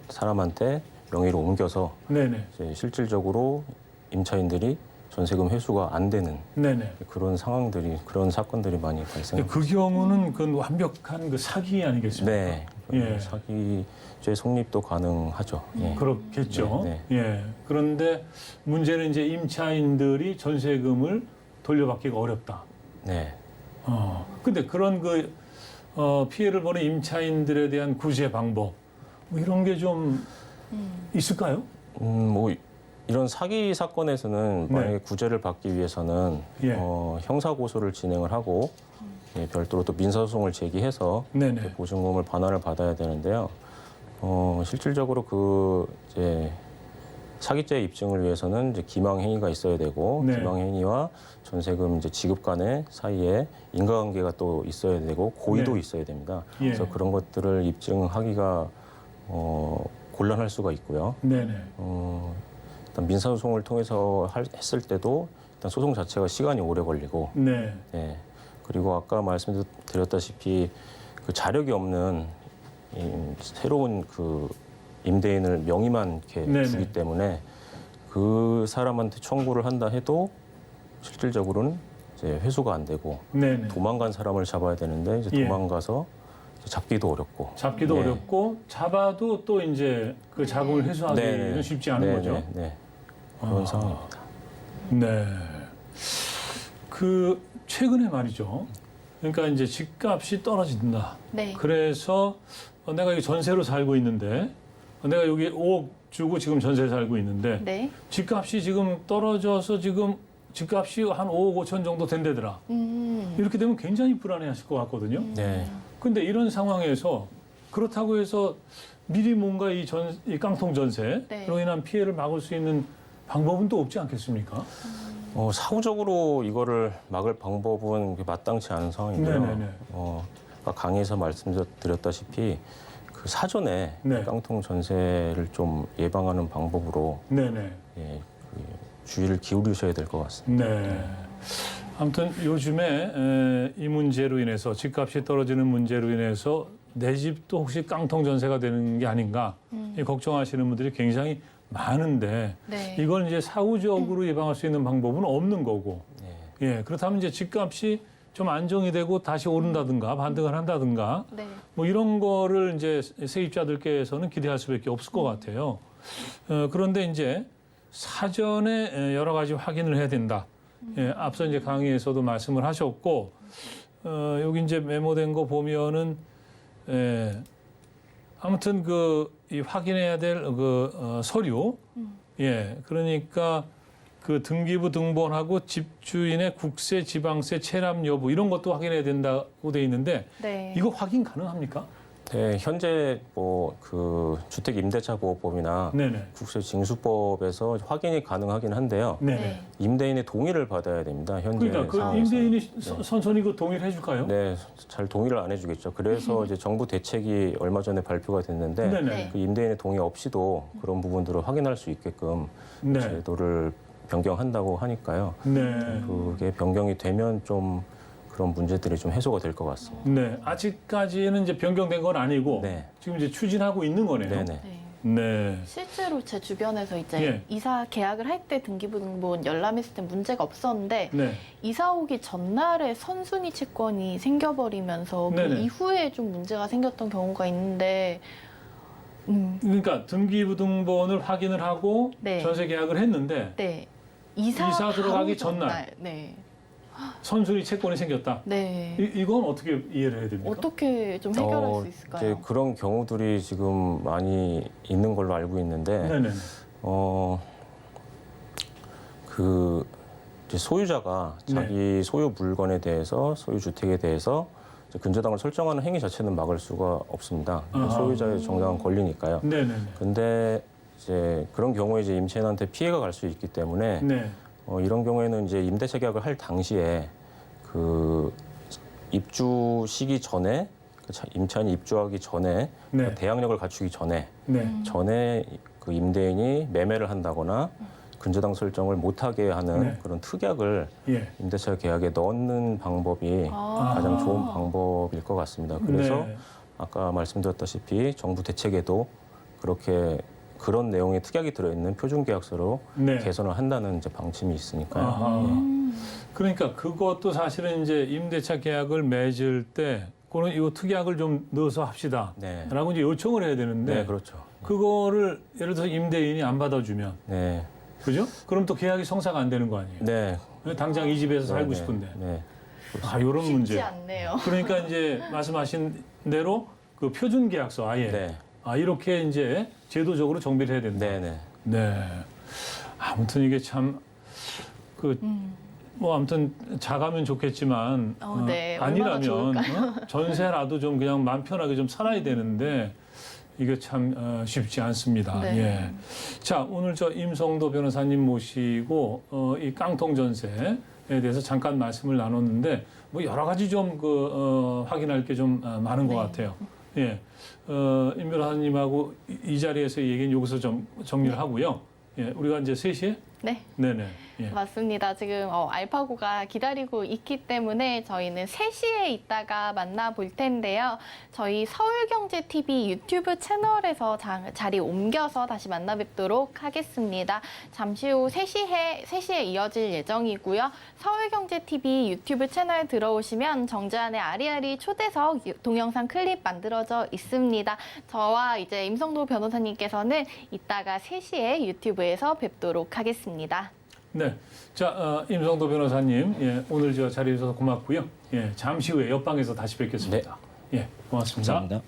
D: 사람한테 명의로 옮겨서
B: 네네.
D: 이제 실질적으로 임차인들이 전세금 회수가 안 되는
B: 네네.
D: 그런 사건들이 많이 발생합니다.
B: 그 경우는 그 완벽한 그 사기 아니겠습니까?
D: 네,
B: 예.
D: 사기죄 성립도 가능하죠. 예.
B: 그렇겠죠.
D: 네,
B: 예. 그런데 문제는 이제 임차인들이 전세금을 돌려받기가 어렵다.
D: 네.
B: 근데 그런 피해를 보는 임차인들에 대한 구제 방법, 뭐 이런 게 좀 있을까요?
D: 뭐 이런 사기 사건에서는
B: 네.
D: 만약에 구제를 받기 위해서는
B: 예.
D: 형사 고소를 진행을 하고 예, 별도로 또 민사소송을 제기해서
B: 네네.
D: 보증금을 반환을 받아야 되는데요. 실질적으로 이제 사기죄 입증을 위해서는 이제 기망 행위가 있어야 되고
B: 네.
D: 기망 행위와 전세금 이제 지급 간의 사이에 인과관계가 또 있어야 되고 고의도
B: 네.
D: 있어야 됩니다.
B: 예.
D: 그래서 그런 것들을 입증하기가 곤란할 수가 있고요.
B: 네네.
D: 일단 민사소송을 통해서 했을 때도 일단 소송 자체가 시간이 오래 걸리고,
B: 네.
D: 예. 그리고 아까 말씀드렸다시피 그 자력이 없는 새로운 그 임대인을 명의만 이렇게
B: 네네.
D: 주기 때문에 그 사람한테 청구를 한다 해도 실질적으로는 이제 회수가 안 되고
B: 네네.
D: 도망간 사람을 잡아야 되는데 이제
B: 예.
D: 도망가서 잡기도 어렵고.
B: 잡기도
D: 예.
B: 어렵고 잡아도 또 이제 그 자금을 회수하기는
D: 네네.
B: 쉽지 않은 거죠.
D: 네. 그런
B: 아.
D: 상황입니다.
B: 네. 그 최근에 말이죠. 그러니까 이제 집값이 떨어진다.
C: 네.
B: 그래서 내가 여기 전세로 살고 있는데 내가 여기 5억 주고 지금 전세 살고 있는데
C: 네.
B: 집값이 지금 떨어져서 지금 집값이 한 5억 5천 정도 된대더라. 이렇게 되면 굉장히 불안해하실 것 같거든요.
D: 네.
B: 근데 이런 상황에서 그렇다고 해서 미리 뭔가 이 깡통 전세로
C: 네.
B: 인한 피해를 막을 수 있는 방법은 또 없지 않겠습니까?
D: 사후적으로 이거를 막을 방법은 마땅치 않은 상황인데요.
B: 네네네.
D: 아까 강의에서 말씀드렸다시피 그 사전에
B: 네.
D: 깡통 전세를 좀 예방하는 방법으로
B: 네네.
D: 예, 그 주의를 기울이셔야 될 것 같습니다.
B: 네. 아무튼 요즘에 이 문제로 인해서 집값이 떨어지는 문제로 인해서 내 집도 혹시 깡통 전세가 되는 게 아닌가 이 걱정하시는 분들이 굉장히 많은데
C: 네.
B: 이걸 이제 사후적으로 예방할 수 있는 방법은 없는 거고
D: 예.
B: 예 그렇다면 이제 집값이 좀 안정이 되고 다시 오른다든가 반등을 한다든가
C: 네.
B: 뭐 이런 거를 이제 세입자들께서는 기대할 수밖에 없을 것 같아요. 그런데 이제 사전에 여러 가지 확인을 해야 된다. 예, 앞서 이제 강의에서도 말씀을 하셨고 여기 이제 메모된 거 보면은 아무튼 이 확인해야 될 서류 예 그러니까 그 등기부 등본하고 집주인의 국세, 지방세, 체납 여부 이런 것도 확인해야 된다고 돼 있는데
C: 네.
B: 이거 확인 가능합니까?
D: 네, 현재 그 주택 임대차 보호법이나
B: 네네.
D: 국세징수법에서 확인이 가능하긴 한데요.
B: 네네.
D: 임대인의 동의를 받아야 됩니다. 현재
B: 그러니까 그
D: 상황에서.
B: 임대인이 선선히 그 동의를 해줄까요?
D: 네, 잘 동의를 안 해주겠죠. 그래서 이제 정부 대책이 얼마 전에 발표가 됐는데
B: 네네.
D: 그 임대인의 동의 없이도 그런 부분들을 확인할 수 있게끔
B: 네.
D: 제도를 변경한다고 하니까요.
B: 네.
D: 그게 변경이 되면 좀 그런 문제들이 좀 해소가 될 것 같습니다.
B: 네. 아직까지는 이제 변경된 건 아니고
D: 네.
B: 지금 이제 추진하고 있는 거네요.
D: 네네.
C: 네.
B: 네.
C: 실제로 제 주변에서 이제
B: 예.
C: 이사 계약을 할 때 등기부 등본 열람했을 때 문제가 없었는데
B: 네.
C: 이사 오기 전날에 선순위 채권이 생겨버리면서 그
B: 네네.
C: 이후에 좀 문제가 생겼던 경우가 있는데
B: 그러니까 등기부등본을 확인을 하고
C: 네.
B: 전세 계약을 했는데
C: 네. 이사
B: 들어가기
C: 바로
B: 전날.
C: 네.
B: 선순위 채권이 생겼다.
C: 네.
B: 이건 어떻게 이해를 해야 됩니까?
C: 어떻게 좀 해결할 수 있을까요?
D: 이제 그런 경우들이 지금 많이 있는 걸로 알고 있는데,
B: 네네.
D: 이제 소유자가 자기 소유 물건에 대해서, 소유 주택에 대해서 이제 근저당을 설정하는 행위 자체는 막을 수가 없습니다.
B: 아하.
D: 소유자의 정당한 권리니까요.
B: 네네네.
D: 근데 이제 그런 경우에 이제 임차인한테 피해가 갈 수 있기 때문에
B: 네.
D: 이런 경우에는 이제 임대차 계약을 할 당시에 그 입주 시기 전에 임차인이 입주하기 전에
B: 네.
D: 대항력을 갖추기 전에 그 임대인이 매매를 한다거나 근저당 설정을 못하게 하는
B: 네.
D: 그런 특약을
B: 예.
D: 임대차 계약에 넣는 방법이 가장 좋은 방법일 것 같습니다. 그래서
B: 네.
D: 아까 말씀드렸다시피 정부 대책에도 그런 내용의 특약이 들어있는 표준계약서로
B: 네.
D: 개선을 한다는 이제 방침이 있으니까요.
B: 아하. 그러니까 그것도 사실은 이제 임대차 계약을 맺을 때 그거는 이 특약을 좀 넣어서 합시다.
D: 네.
B: 라고 이제 요청을 해야 되는데
D: 네, 그렇죠.
B: 그거를 예를 들어서 임대인이 안 받아주면
D: 네,
B: 그죠? 그럼 또 계약이 성사가 안 되는 거 아니에요?
D: 네,
B: 당장 이 집에서 살고
D: 네,
B: 싶은데.
D: 네,
B: 아, 이런
C: 쉽지
B: 문제.
C: 않네요.
B: 그러니까 이제 말씀하신 대로 그 표준 계약서 아예
D: 네,
B: 이렇게 이제 제도적으로 정비를 해야 된다.
D: 네, 네.
B: 네. 아무튼 이게 참 뭐 아무튼 작으면 좋겠지만
C: 네. 얼마나
B: 아니라면 전세라도 좀 그냥 마음 편하게 좀 살아야 되는데 이게 참 쉽지 않습니다.
C: 네.
B: 예. 자, 오늘 저 임성도 변호사님 모시고 이 깡통 전세에 대해서 잠깐 말씀을 나눴는데 뭐 여러 가지 좀 확인할 게 좀 많은 것 같아요. 예. 임 변호사님하고 이 자리에서 얘기는 여기서 좀 정리를 하고요. 예. 우리가 이제 3시에?
C: 네.
B: 네네. 예.
C: 맞습니다. 지금 알파고가 기다리고 있기 때문에 저희는 3시에 이따가 만나볼 텐데요. 저희 서울경제TV 유튜브 채널에서 자리 옮겨서 다시 만나 뵙도록 하겠습니다. 잠시 후 3시에 이어질 예정이고요. 서울경제TV 유튜브 채널 들어오시면 정재환의 아리아리 초대석 동영상 클립 만들어져 있습니다. 저와 이제 임성도 변호사님께서는 이따가 3시에 유튜브에서 뵙도록 하겠습니다.
B: 네. 자, 임성도 변호사님, 예, 오늘 저 자리해 주셔서 고맙고요. 예, 잠시 후에 옆방에서 다시 뵙겠습니다. 예, 고맙습니다.
D: 감사합니다.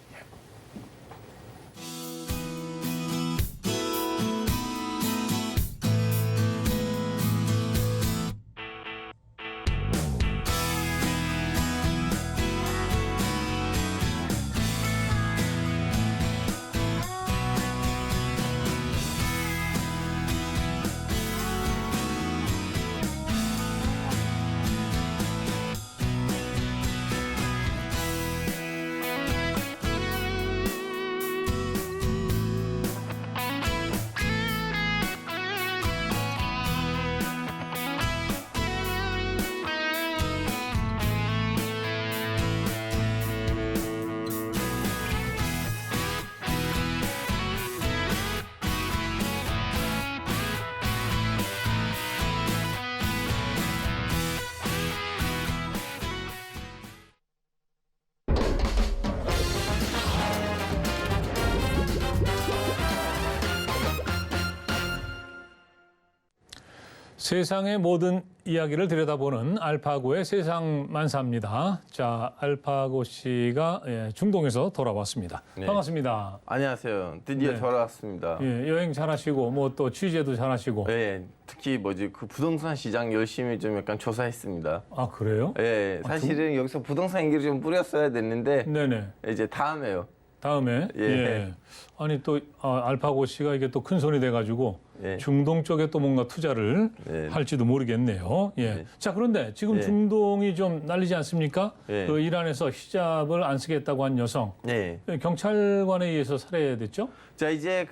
B: 세상의 모든 이야기를 들여다보는 알파고의 세상만사입니다. 자, 알파고 씨가 중동에서 돌아왔습니다.
E: 네.
B: 반갑습니다.
E: 안녕하세요. 드디어
B: 네.
E: 돌아왔습니다.
B: 예, 여행 잘하시고 뭐 또 취재도 잘하시고.
E: 네, 특히 그 부동산 시장 열심히 좀 약간 조사했습니다.
B: 아, 그래요?
E: 네, 사실은 여기서 부동산 얘기를 좀 뿌렸어야 됐는데
B: 네네.
E: 이제 다음에요.
B: 다음에
E: 예.
B: 아니 또 알파고 씨가 이게 또 큰 손이 돼가지고
E: 예.
B: 중동 쪽에 또 뭔가 투자를
E: 예.
B: 할지도 모르겠네요. 예.
E: 예.
B: 자, 그런데 지금
E: 예.
B: 중동이 좀 난리지 않습니까?
E: 예.
B: 그 이란에서 히잡을 안 쓰겠다고 한 여성
E: 네.
B: 경찰관에 의해서 살해됐죠?
E: 자, 이제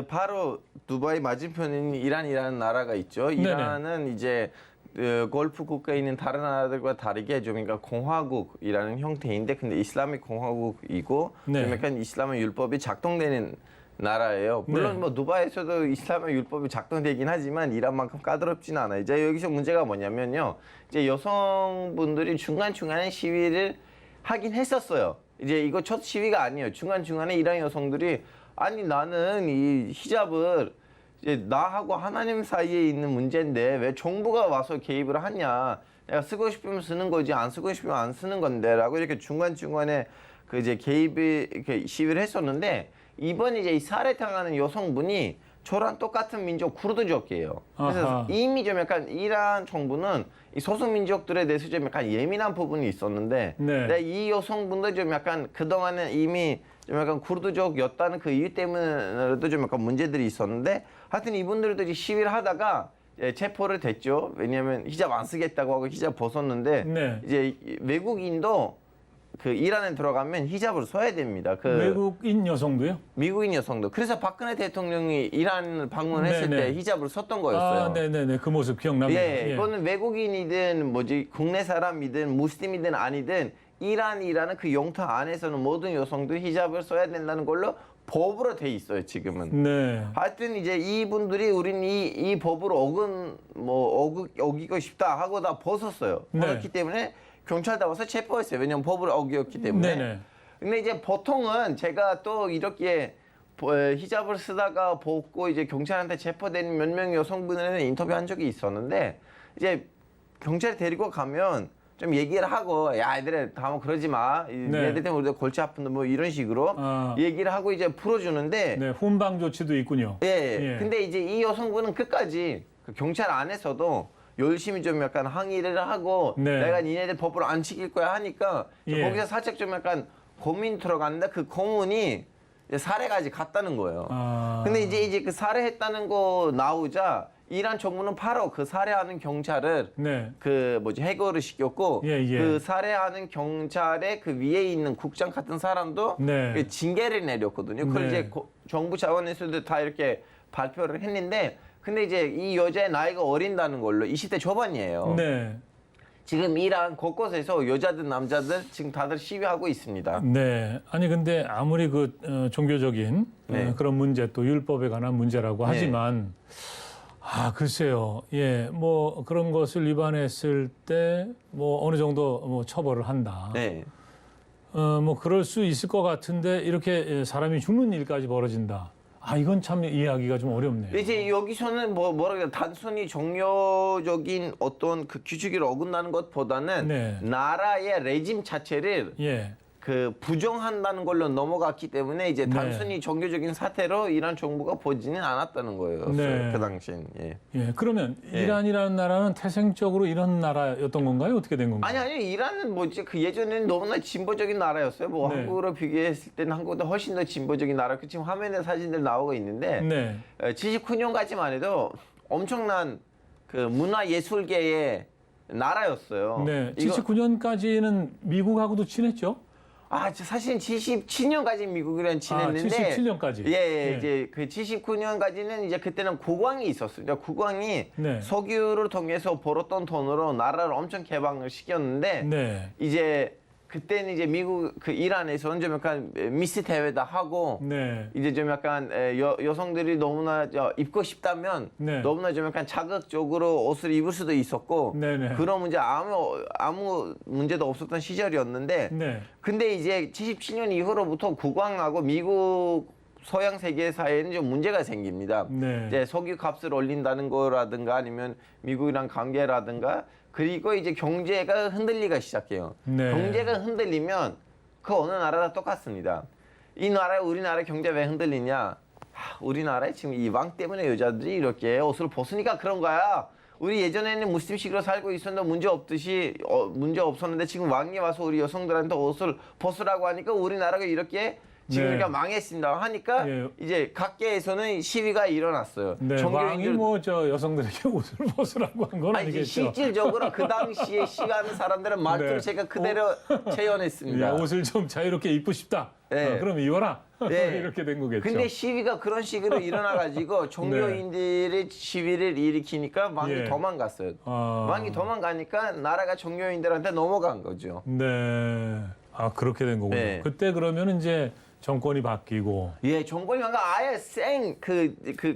E: 바로 두바이 맞은편인 이란이라는 나라가 있죠.
B: 네네.
E: 이란은 이제 골프 국가에 있는 다른 나라들과 다르게 좀 그러니까 공화국이라는 형태인데 근데 이슬람의 공화국이고
B: 네.
E: 좀 약간 이슬람의 율법이 작동되는 나라예요. 물론
B: 네.
E: 뭐 두바이에서도 이슬람의 율법이 작동되긴 하지만 이란만큼 까다롭지는 않아요. 이제 여기서 문제가 뭐냐면요. 이제 여성분들이 중간중간에 시위를 하긴 했었어요. 이제 이거 첫 시위가 아니에요. 중간중간에 이란 여성들이 아니 나는 이 히잡을 이제 나하고 하나님 사이에 있는 문제인데 왜 정부가 와서 개입을 하냐? 내가 쓰고 싶으면 쓰는 거지 안 쓰고 싶으면 안 쓰는 건데라고 이렇게 중간중간에 이제 개입이 이렇게 시위를 했었는데 이번 이제 이 살해당하는 여성분이 저랑 똑같은 민족 쿠르드족이에요.
B: 아하.
E: 그래서 이미 좀 약간 이란 정부는 이 소수 민족들에 대해서 좀 약간 예민한 부분이 있었는데
B: 네.
E: 근데 이 여성분들 좀 약간 그동안은 이미 좀 약간 쿠르드족이었다는 그 이유 때문에도 좀 약간 문제들이 있었는데 하여튼 이분들도 이제 시위를 하다가 체포를 됐죠. 왜냐하면 히잡 안 쓰겠다고 하고 히잡 벗었는데
B: 네.
E: 이제 외국인도 그 이란에 들어가면 히잡을 써야 됩니다. 그
B: 외국인 여성도요?
E: 미국인 여성도. 그래서 박근혜 대통령이 이란을 방문했을
B: 네네.
E: 때 히잡을 썼던 거였어요.
B: 아, 네네네. 그 모습 기억납니다.
E: 예, 이거는 외국인이든 뭐지 국내 사람이든 무슬림이든 아니든 이란이라는 그 영토 안에서는 모든 여성도 히잡을 써야 된다는 걸로 법으로 돼 있어요 지금은.
B: 네.
E: 하여튼 이제 이분들이 우린 이 법을 어기고 싶다 하고 다 벗었어요.
B: 네.
E: 벗었기 때문에 경찰 다 와서 체포했어요. 왜냐면 법을 어겼기 때문에.
B: 네네.
E: 근데 이제 보통은 제가 또 이렇게 히잡을 쓰다가 벗고 이제 경찰한테 체포된 몇 명의 여성분들은 인터뷰한 적이 있었는데 이제 경찰에 데리고 가면 좀 얘기를 하고 야 얘들아 다음은 그러지 마. 얘들 때문에 우리도 골치 아픈데 뭐 이런 식으로
B: 아.
E: 얘기를 하고 이제 풀어주는데
B: 네, 훈방 조치도 있군요.
E: 예.
B: 예.
E: 근데 이제 이 여성분은 끝까지 그 경찰 안에서도 열심히 좀 약간 항의를 하고
B: 네.
E: 내가 니네들 법을 안 지킬 거야 하니까
B: 예.
E: 거기서 살짝 좀 약간 고민 들어갔는데 그 고문이 이제 살해까지 갔다는 거예요.
B: 아.
E: 근데 이제 그 살해했다는 거 나오자 이란 정부는 바로 그 살해하는 경찰을
B: 네.
E: 그 뭐지 해고를 시켰고
B: 예, 예.
E: 그 살해하는 경찰의 그 위에 있는 국장 같은 사람도
B: 네.
E: 그 징계를 내렸거든요. 그걸
B: 네.
E: 이제 정부 차원에서도 다 이렇게 발표를 했는데 근데 이제 이 여자의 나이가 어린다는 걸로 20대 초반이에요.
B: 네.
E: 지금 이란 곳곳에서 여자든 남자든 지금 다들 시위하고 있습니다.
B: 네. 아니 근데 아무리 그 종교적인
E: 네.
B: 그런 문제 또 율법에 관한 문제라고
E: 네.
B: 하지만 아 글쎄요. 예. 뭐 그런 것을 위반했을 때 뭐 어느 정도 뭐 처벌을 한다.
E: 네.
B: 뭐 그럴 수 있을 것 같은데 이렇게 사람이 죽는 일까지 벌어진다. 아 이건 참 이해하기가 좀 어렵네요.
E: 이제 여기서는 뭐라 그래 단순히 종교적인 어떤 그 규칙을 어긋나는 것보다는
B: 네.
E: 나라의 레짐 자체를
B: 예.
E: 그 부정한다는 걸로 넘어갔기 때문에 이제
B: 네.
E: 단순히 종교적인 사태로 이란 정부가 보지는 않았다는 거예요.
B: 네.
E: 그 당시엔. 예.
B: 예. 그러면
E: 예.
B: 이란이라는 나라는 태생적으로 이런 나라였던 건가요? 어떻게 된 건가요?
E: 아니 이란은 뭐지 그 예전에는 너무나 진보적인 나라였어요. 뭐
B: 네.
E: 한국으로 비교했을 때는 한국보다 훨씬 더 진보적인 나라. 그 지금 화면에 사진들 나오고 있는데
B: 네.
E: 79년까지만 해도 엄청난 그 문화예술계의 나라였어요.
B: 네.
E: 이거-
B: 79년까지는 미국하고도 친했죠?
E: 사실 77년까지 미국이랑 지냈는데
B: 77년까지.
E: 예,
B: 예.
E: 이제 그 79년까지는 이제 그때는 국왕이 있었어요. 그러니까 국왕이
B: 네.
E: 석유를 통해서 벌었던 돈으로 나라를 엄청 개방을 시켰는데
B: 네.
E: 이제 그때는 이제 미국 그 이란에서는 좀 약간 미스 대회다 하고
B: 네.
E: 이제 좀 약간 여성들이 너무나 입고 싶다면
B: 네.
E: 너무나 좀 약간 자극적으로 옷을 입을 수도 있었고
B: 네네.
E: 그런 문제 아무 문제도 없었던 시절이었는데
B: 네.
E: 근데 이제 77년 이후로부터 국왕하고 미국 서양 세계 사이에는 좀 문제가 생깁니다.
B: 네.
E: 이제 석유 값을 올린다는 거라든가 아니면 미국이랑 관계라든가 그리고 이제 경제가 흔들리기 시작해요.
B: 네.
E: 경제가 흔들리면 그 어느 나라나 똑같습니다. 이 나라 우리나라 경제 왜 흔들리냐? 우리나라에 지금 이 왕 때문에 여자들이 이렇게 옷을 벗으니까 그런 거야. 우리 예전에는 무슬림식으로 살고 있었는데 문제 없듯이 문제 없었는데 지금 왕이 와서 우리 여성들한테 옷을 벗으라고 하니까 우리나라가 이렇게 지금
B: 네.
E: 이렇게 망했습니다 하니까
B: 예.
E: 이제 각계에서는 시위가 일어났어요.
B: 네. 왕이 뭐 저 여성들에게 옷을 벗으라고 한 건
E: 아니 이제
B: 아니겠죠?
E: 실질적으로 그 당시에 시위하는 사람들은 말투를
B: 네.
E: 제가 그대로 재현했습니다.
B: 예, 옷을 좀 자유롭게 입고 싶다.
E: 네.
B: 그럼 입어라.
E: 네.
B: 이렇게 된 거겠죠.
E: 근데 시위가 그런 식으로 일어나가지고 종교인들의 시위를 일으키니까 왕이
B: 예.
E: 도망갔어요.
B: 아.
E: 왕이 도망가니까 나라가 종교인들한테 넘어간 거죠.
B: 네. 아 그렇게 된 거군요.
E: 네.
B: 그때 그러면 이제 정권이 바뀌고.
E: 예, 정권이 아예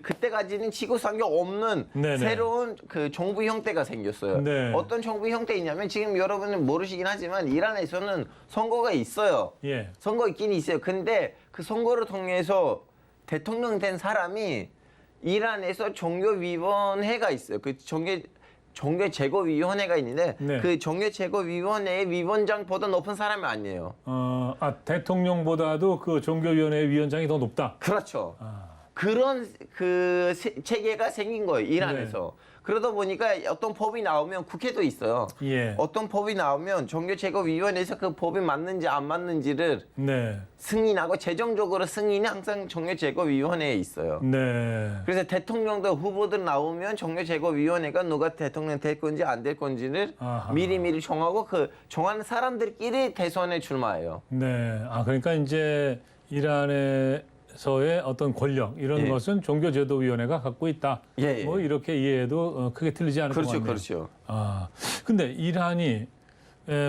E: 그때까지는 지구상에 없는
B: 네네.
E: 새로운 그 정부 형태가 생겼어요.
B: 네.
E: 어떤 정부 형태이냐면 지금 여러분은 모르시긴 하지만 이란에서는 선거가 있어요.
B: 예.
E: 선거 있긴 있어요. 근데 그 선거를 통해서 대통령 된 사람이 이란에서 종교위원회가 있어요. 그 종교제거위원회가 있는데
B: 네.
E: 그 종교제거위원회의 위원장보다 높은 사람이 아니에요.
B: 대통령보다도 그 종교위원회 위원장이 더 높다.
E: 그렇죠.
B: 아.
E: 그런 그 체계가 생긴 거예요, 이란에서. 그러다 보니까 어떤 법이 나오면 국회도 있어요.
B: 예.
E: 어떤 법이 나오면 종교제거위원회에서 그 법이 맞는지 안 맞는지를
B: 네.
E: 승인하고 최종적으로 승인이 항상 종교제거위원회에 있어요.
B: 네.
E: 그래서 대통령도 후보들 나오면 종교제거위원회가 누가 대통령 될 건지 안 될 건지를
B: 아하.
E: 미리미리 정하고 그 정하는 사람들끼리 대선에 출마해요.
B: 네. 아, 그러니까 이제 이란에서의 어떤 권력 이런
E: 예.
B: 것은 종교제도위원회가 갖고 있다.
E: 예, 예.
B: 뭐 이렇게 이해해도 크게 틀리지 않을 것
E: 그렇죠,
B: 같네요.
E: 그렇죠.
B: 아, 근데 이란이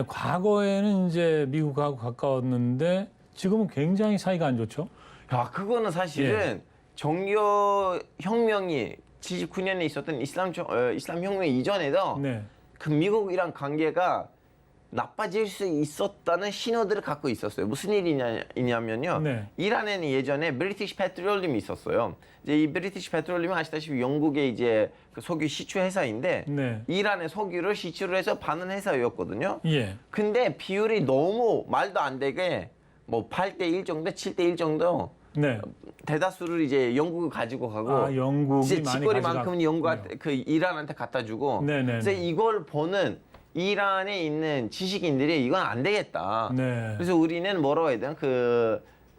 B: 과거에는 이제 미국하고 가까웠는데 지금은 굉장히 사이가 안 좋죠.
E: 야, 그거는 사실은 종교 혁명이 79년에 있었던 이슬람 혁명 이전에도
B: 네.
E: 그 미국이랑 관계가 나빠질 수 있었다는 신호들을 갖고 있었어요. 무슨 일이냐면요.
B: 네.
E: 이란에는 예전에 브리티시 페트롤림이 있었어요. 이제 이 브리티시 페트롤림은 아시다시피 영국의 이제 그 석유 시추 회사인데
B: 네.
E: 이란의 석유를 시추를 해서 파는 회사였거든요.
B: 예.
E: 근데 비율이 너무 말도 안 되게 뭐 8대1 정도, 7대1 정도
B: 네.
E: 대다수를 이제 영국을 가지고 가고
B: 아, 영국이
E: 이제
B: 많이
E: 직거리만큼은 영국한테
B: 가져갔군요.
E: 그 이란한테 갖다 주고
B: 네네네.
E: 그래서 이걸 보는 이란에 있는 지식인들이 이건 안 되겠다.
B: 네.
E: 그래서 우리는 뭐라고 해야 되나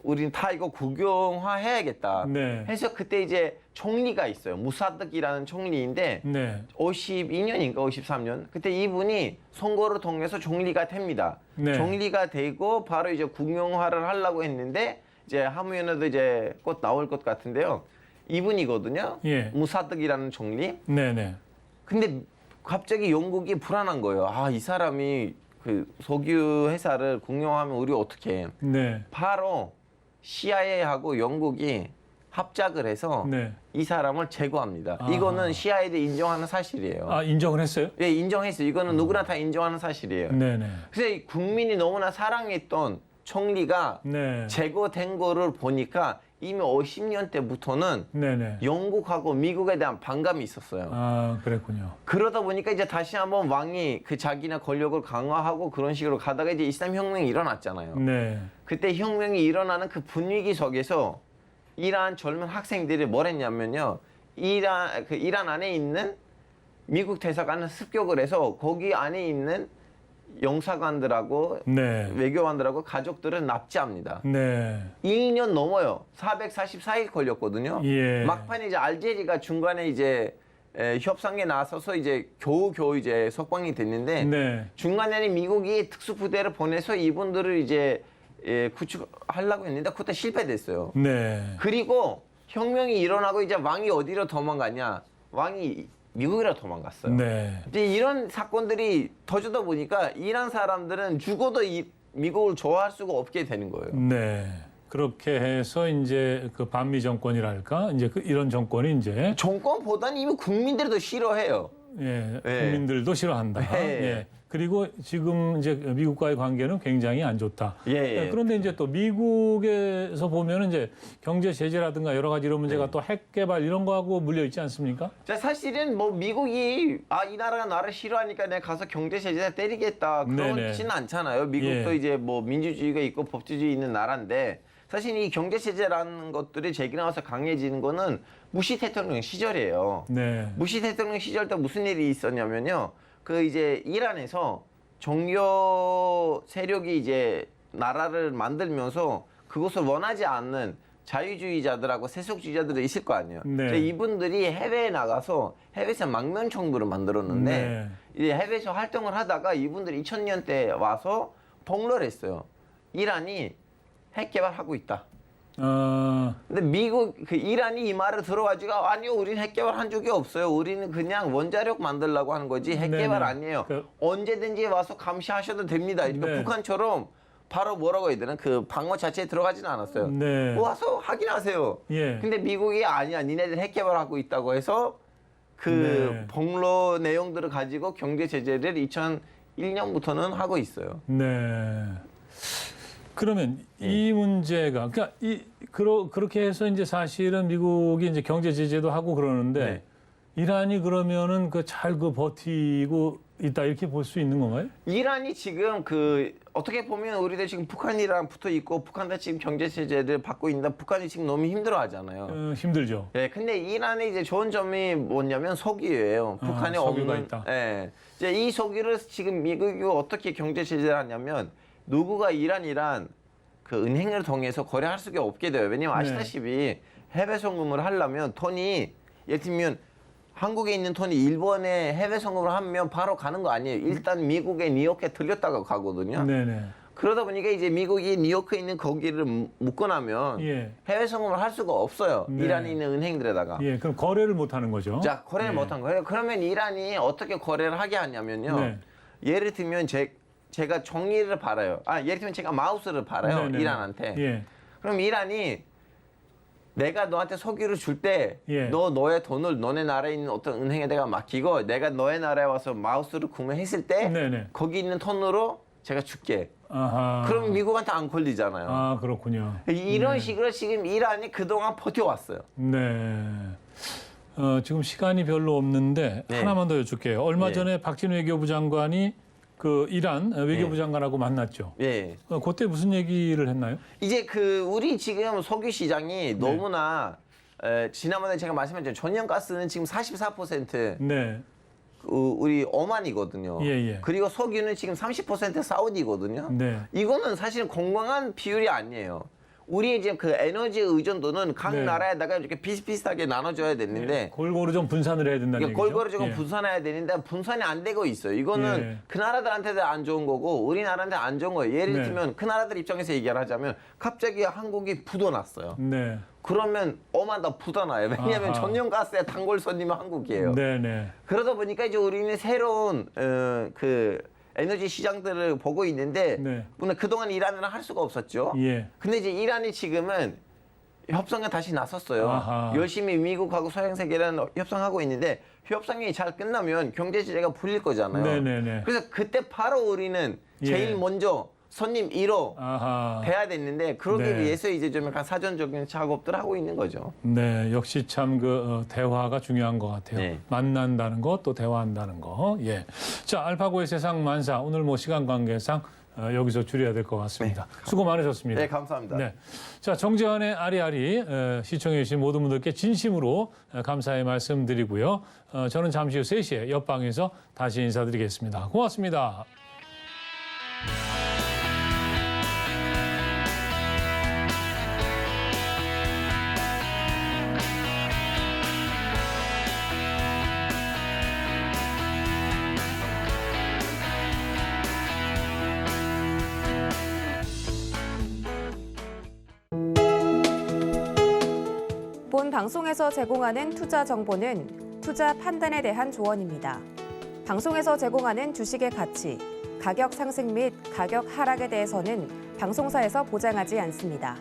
E: 우리는 다 이거 국영화 해야겠다.
B: 네.
E: 해서 그때 이제 총리가 있어요. 무사득이라는 총리인데
B: 네.
E: 52년인가 53년 그때 이분이 선거를 통해서 총리가 됩니다.
B: 네.
E: 총리가 되고 바로 이제 국영화를 하려고 했는데 이제 하무연에도 이제 곧 나올 것 같은데요. 이분이거든요.
B: 예.
E: 무사득이라는 총리.
B: 네네.
E: 근데 갑자기 영국이 불안한 거예요. 아, 이 사람이 그 석유 회사를 국영화하면 우리 어떻게 해?
B: 네.
E: 바로 CIA하고 영국이 합작을 해서
B: 네.
E: 이 사람을 제거합니다.
B: 아하.
E: 이거는 CIA도 인정하는 사실이에요.
B: 아, 인정을 했어요?
E: 예, 인정했어요. 이거는 누구나 다 인정하는 사실이에요.
B: 네네.
E: 그래서 이 국민이 너무나 사랑했던 총리가
B: 네.
E: 제거된 거를 보니까 이미 50년 때부터는
B: 네네.
E: 영국하고 미국에 대한 반감이 있었어요.
B: 아, 그랬군요.
E: 그러다 보니까 이제 다시 한번 왕이 그 자기나 권력을 강화하고 그런 식으로 가다가 이제 이슬람 혁명이 일어났잖아요.
B: 네.
E: 그때 혁명이 일어나는 그 분위기 속에서 이란 젊은 학생들이 뭘 했냐면요. 이란 안에 있는 미국 대사관을 습격을 해서 거기 안에 있는 영사관들하고
B: 네.
E: 외교관들하고 가족들을 납치합니다.
B: 네.
E: 2년 넘어요. 444일 걸렸거든요.
B: 예.
E: 막판에 이제 알제리가 중간에 이제 협상에 나서서 이제 겨우 이제 석방이 됐는데
B: 네.
E: 중간에는 미국이 특수부대를 보내서 이분들을 이제 구축하려고 했는데 그때 실패됐어요.
B: 네.
E: 그리고 혁명이 일어나고 이제 왕이 어디로 도망갔냐? 왕이 미국이로 도망갔어요.
B: 네.
E: 이제 이런 사건들이 터지다 보니까 이란 사람들은 죽어도 미국을 좋아할 수가 없게 되는 거예요.
B: 네. 그렇게 해서 이제 그 반미 정권이랄까 이제 이런 정권이 이제
E: 정권보다는 이미 국민들이 더 싫어해요.
B: 예,
E: 예.
B: 국민들도 싫어한다.
E: 예.
B: 예. 그리고 지금 이제 미국과의 관계는 굉장히 안 좋다.
E: 예.
B: 그런데 이제 또 미국에서 보면은 이제 경제 제재라든가 여러 가지 이런 문제가
E: 네.
B: 또 핵 개발 이런 거하고 물려 있지 않습니까?
E: 자, 사실은 뭐 미국이 이 나라가 나를 싫어하니까 내가 가서 경제 제재 때리겠다
B: 네네.
E: 그렇지는 않잖아요. 미국도
B: 예.
E: 이제 뭐 민주주의가 있고 법치주의 있는 나라인데 사실 이 경제 제재라는 것들이 제기 나와서 강해지는 거는 무시 대통령 시절이에요.
B: 네.
E: 무시 대통령 시절 때 무슨 일이 있었냐면요. 그 이제 이란에서 종교 세력이 이제 나라를 만들면서 그것을 원하지 않는 자유주의자들하고 세속주의자들이 있을 거 아니에요.
B: 네.
E: 근데 이분들이 해외에 나가서 해외에서 망명 정부를 만들었는데
B: 네.
E: 이제 해외에서 활동을 하다가 이분들이 2000년대에 와서 폭로를 했어요. 이란이 핵 개발하고 있다. 근데 이란이 이 말을 들어가지고 아니요, 우리는 핵 개발한 적이 없어요. 우리는 그냥 원자력 만들려고 하는 거지 핵
B: 네네.
E: 개발 아니에요. 언제든지 와서 감시하셔도 됩니다. 그러니까
B: 네.
E: 북한처럼 바로 뭐라고 해야 되나 그 방어 자체에 들어가지는 않았어요.
B: 네.
E: 와서 확인하세요.
B: 예.
E: 근데 미국이 아니야, 니네들 핵 개발하고 있다고 해서 그
B: 네.
E: 폭로 내용들을 가지고 경제 제재를 2001년부터는 하고 있어요.
B: 네. 그러면 이 문제가 그러니까 그렇게 해서 이제 사실은 미국이 이제 경제 제재도 하고 그러는데
E: 네.
B: 이란이 그러면은 잘 버티고 있다 이렇게 볼 수 있는 건가요?
E: 이란이 지금 어떻게 보면 우리들 지금 북한이랑 붙어 있고 북한도 지금 경제 제재를 받고 있는데 북한이 지금 너무 힘들어 하잖아요.
B: 힘들죠.
E: 네, 근데 이란의 이제 좋은 점이 뭐냐면 석유예요. 북한에
B: 석유가
E: 없는.
B: 있다.
E: 예. 이제 이 석유를 지금 미국이 어떻게 경제 제재를 하냐면 누구가 이란이란 그 은행을 통해서 거래할 수가 없게 돼요. 왜냐면
B: 네.
E: 아시다시피 해외 송금을 하려면 돈이 예를 들면 한국에 있는 돈이 일본에 해외 송금을 하면 바로 가는 거 아니에요. 일단 미국의 뉴욕에 들렸다가 가거든요.
B: 네네.
E: 그러다 보니까 이제 미국이 뉴욕에 있는 거기를 묶고 나면
B: 예.
E: 해외 송금을 할 수가 없어요.
B: 네.
E: 이란에 있는 은행들에다가.
B: 예, 그럼 거래를 못 하는 거죠.
E: 자, 거래를
B: 예.
E: 못한 거예요. 그러면 이란이 어떻게 거래를 하게 하냐면요.
B: 네.
E: 예를 들면 제가 종이를 팔아요. 예를 들면 제가 마우스를 팔아요.
B: 네네.
E: 이란한테.
B: 예.
E: 그럼 이란이 내가 너한테 석유를 줄 때
B: 예.
E: 너의 돈을 너네 나라에 있는 어떤 은행에다가 맡기고 내가 너의 나라에 와서 마우스를 구매했을 때
B: 네네.
E: 거기 있는 돈으로 제가 줄게.
B: 아하.
E: 그럼 미국한테 안 걸리잖아요.
B: 아, 그렇군요.
E: 이런 식으로 지금 이란이 그동안 버텨왔어요.
B: 네. 지금 시간이 별로 없는데
E: 네.
B: 하나만 더 여쭙게요. 얼마
E: 네.
B: 전에 박진 외교부 장관이 그 이란 외교부
E: 네.
B: 장관하고 만났죠.
E: 예.
B: 그때 무슨 얘기를 했나요?
E: 이제 우리 지금 석유 시장이 너무나 지난번에 제가 말씀드렸죠. 천연가스는 지금 44%
B: 네.
E: 우리 오만이거든요.
B: 예, 예.
E: 그리고 석유는 지금 30% 사우디거든요.
B: 네.
E: 이거는 사실 건강한 비율이 아니에요. 우리의 이제 에너지 의존도는 각
B: 네.
E: 나라에다가 이렇게 비슷비슷하게 나눠줘야 되는데
B: 골고루 좀 분산을 해야 된다는 얘기죠.
E: 골고루 조금
B: 예.
E: 분산해야 되는데 분산이 안 되고 있어요. 이거는
B: 예.
E: 그 나라들한테도 안 좋은 거고 우리나라한테 안 좋은 거예요. 예를
B: 네.
E: 들면 그 나라들 입장에서 얘기를 하자면 갑자기 한국이 부도났어요.
B: 네.
E: 그러면 더 부도나요. 왜냐하면
B: 아하.
E: 천연가스의 단골 손님은 한국이에요.
B: 네네.
E: 그러다 보니까 이제 우리는 새로운 에너지 시장들을 보고 있는데
B: 네.
E: 물론 그동안 이란은 할 수가 없었죠.
B: 예.
E: 근데 이제 이란이 지금은 협상에 다시 나섰어요.
B: 아하.
E: 열심히 미국하고 서양 세계랑 협상하고 있는데 협상이 잘 끝나면 경제 제재가 풀릴 거잖아요.
B: 네네네.
E: 그래서 그때 바로 우리는
B: 예.
E: 제일 먼저 손님 1호
B: 아하.
E: 해야 됐는데 그러기
B: 네.
E: 위해서 이제 좀 약간 사전적인 작업들 하고 있는 거죠.
B: 네, 역시 참 대화가 중요한 것 같아요.
E: 네.
B: 만난다는 것, 또 대화한다는 거. 예. 자, 알파고의 세상 만사. 오늘 시간 관계상 여기서 줄여야 될 것 같습니다. 수고 많으셨습니다.
E: 네, 감사합니다.
B: 네. 자, 정재환의 아리아리 시청해주신 모든 분들께 진심으로 감사의 말씀 드리고요. 저는 잠시 후 3시에 옆방에서 다시 인사드리겠습니다. 고맙습니다.
A: 본 방송에서 제공하는 투자 정보는 투자 판단에 대한 조언입니다. 방송에서 제공하는 주식의 가치, 가격 상승 및 가격 하락에 대해서는 방송사에서 보장하지 않습니다.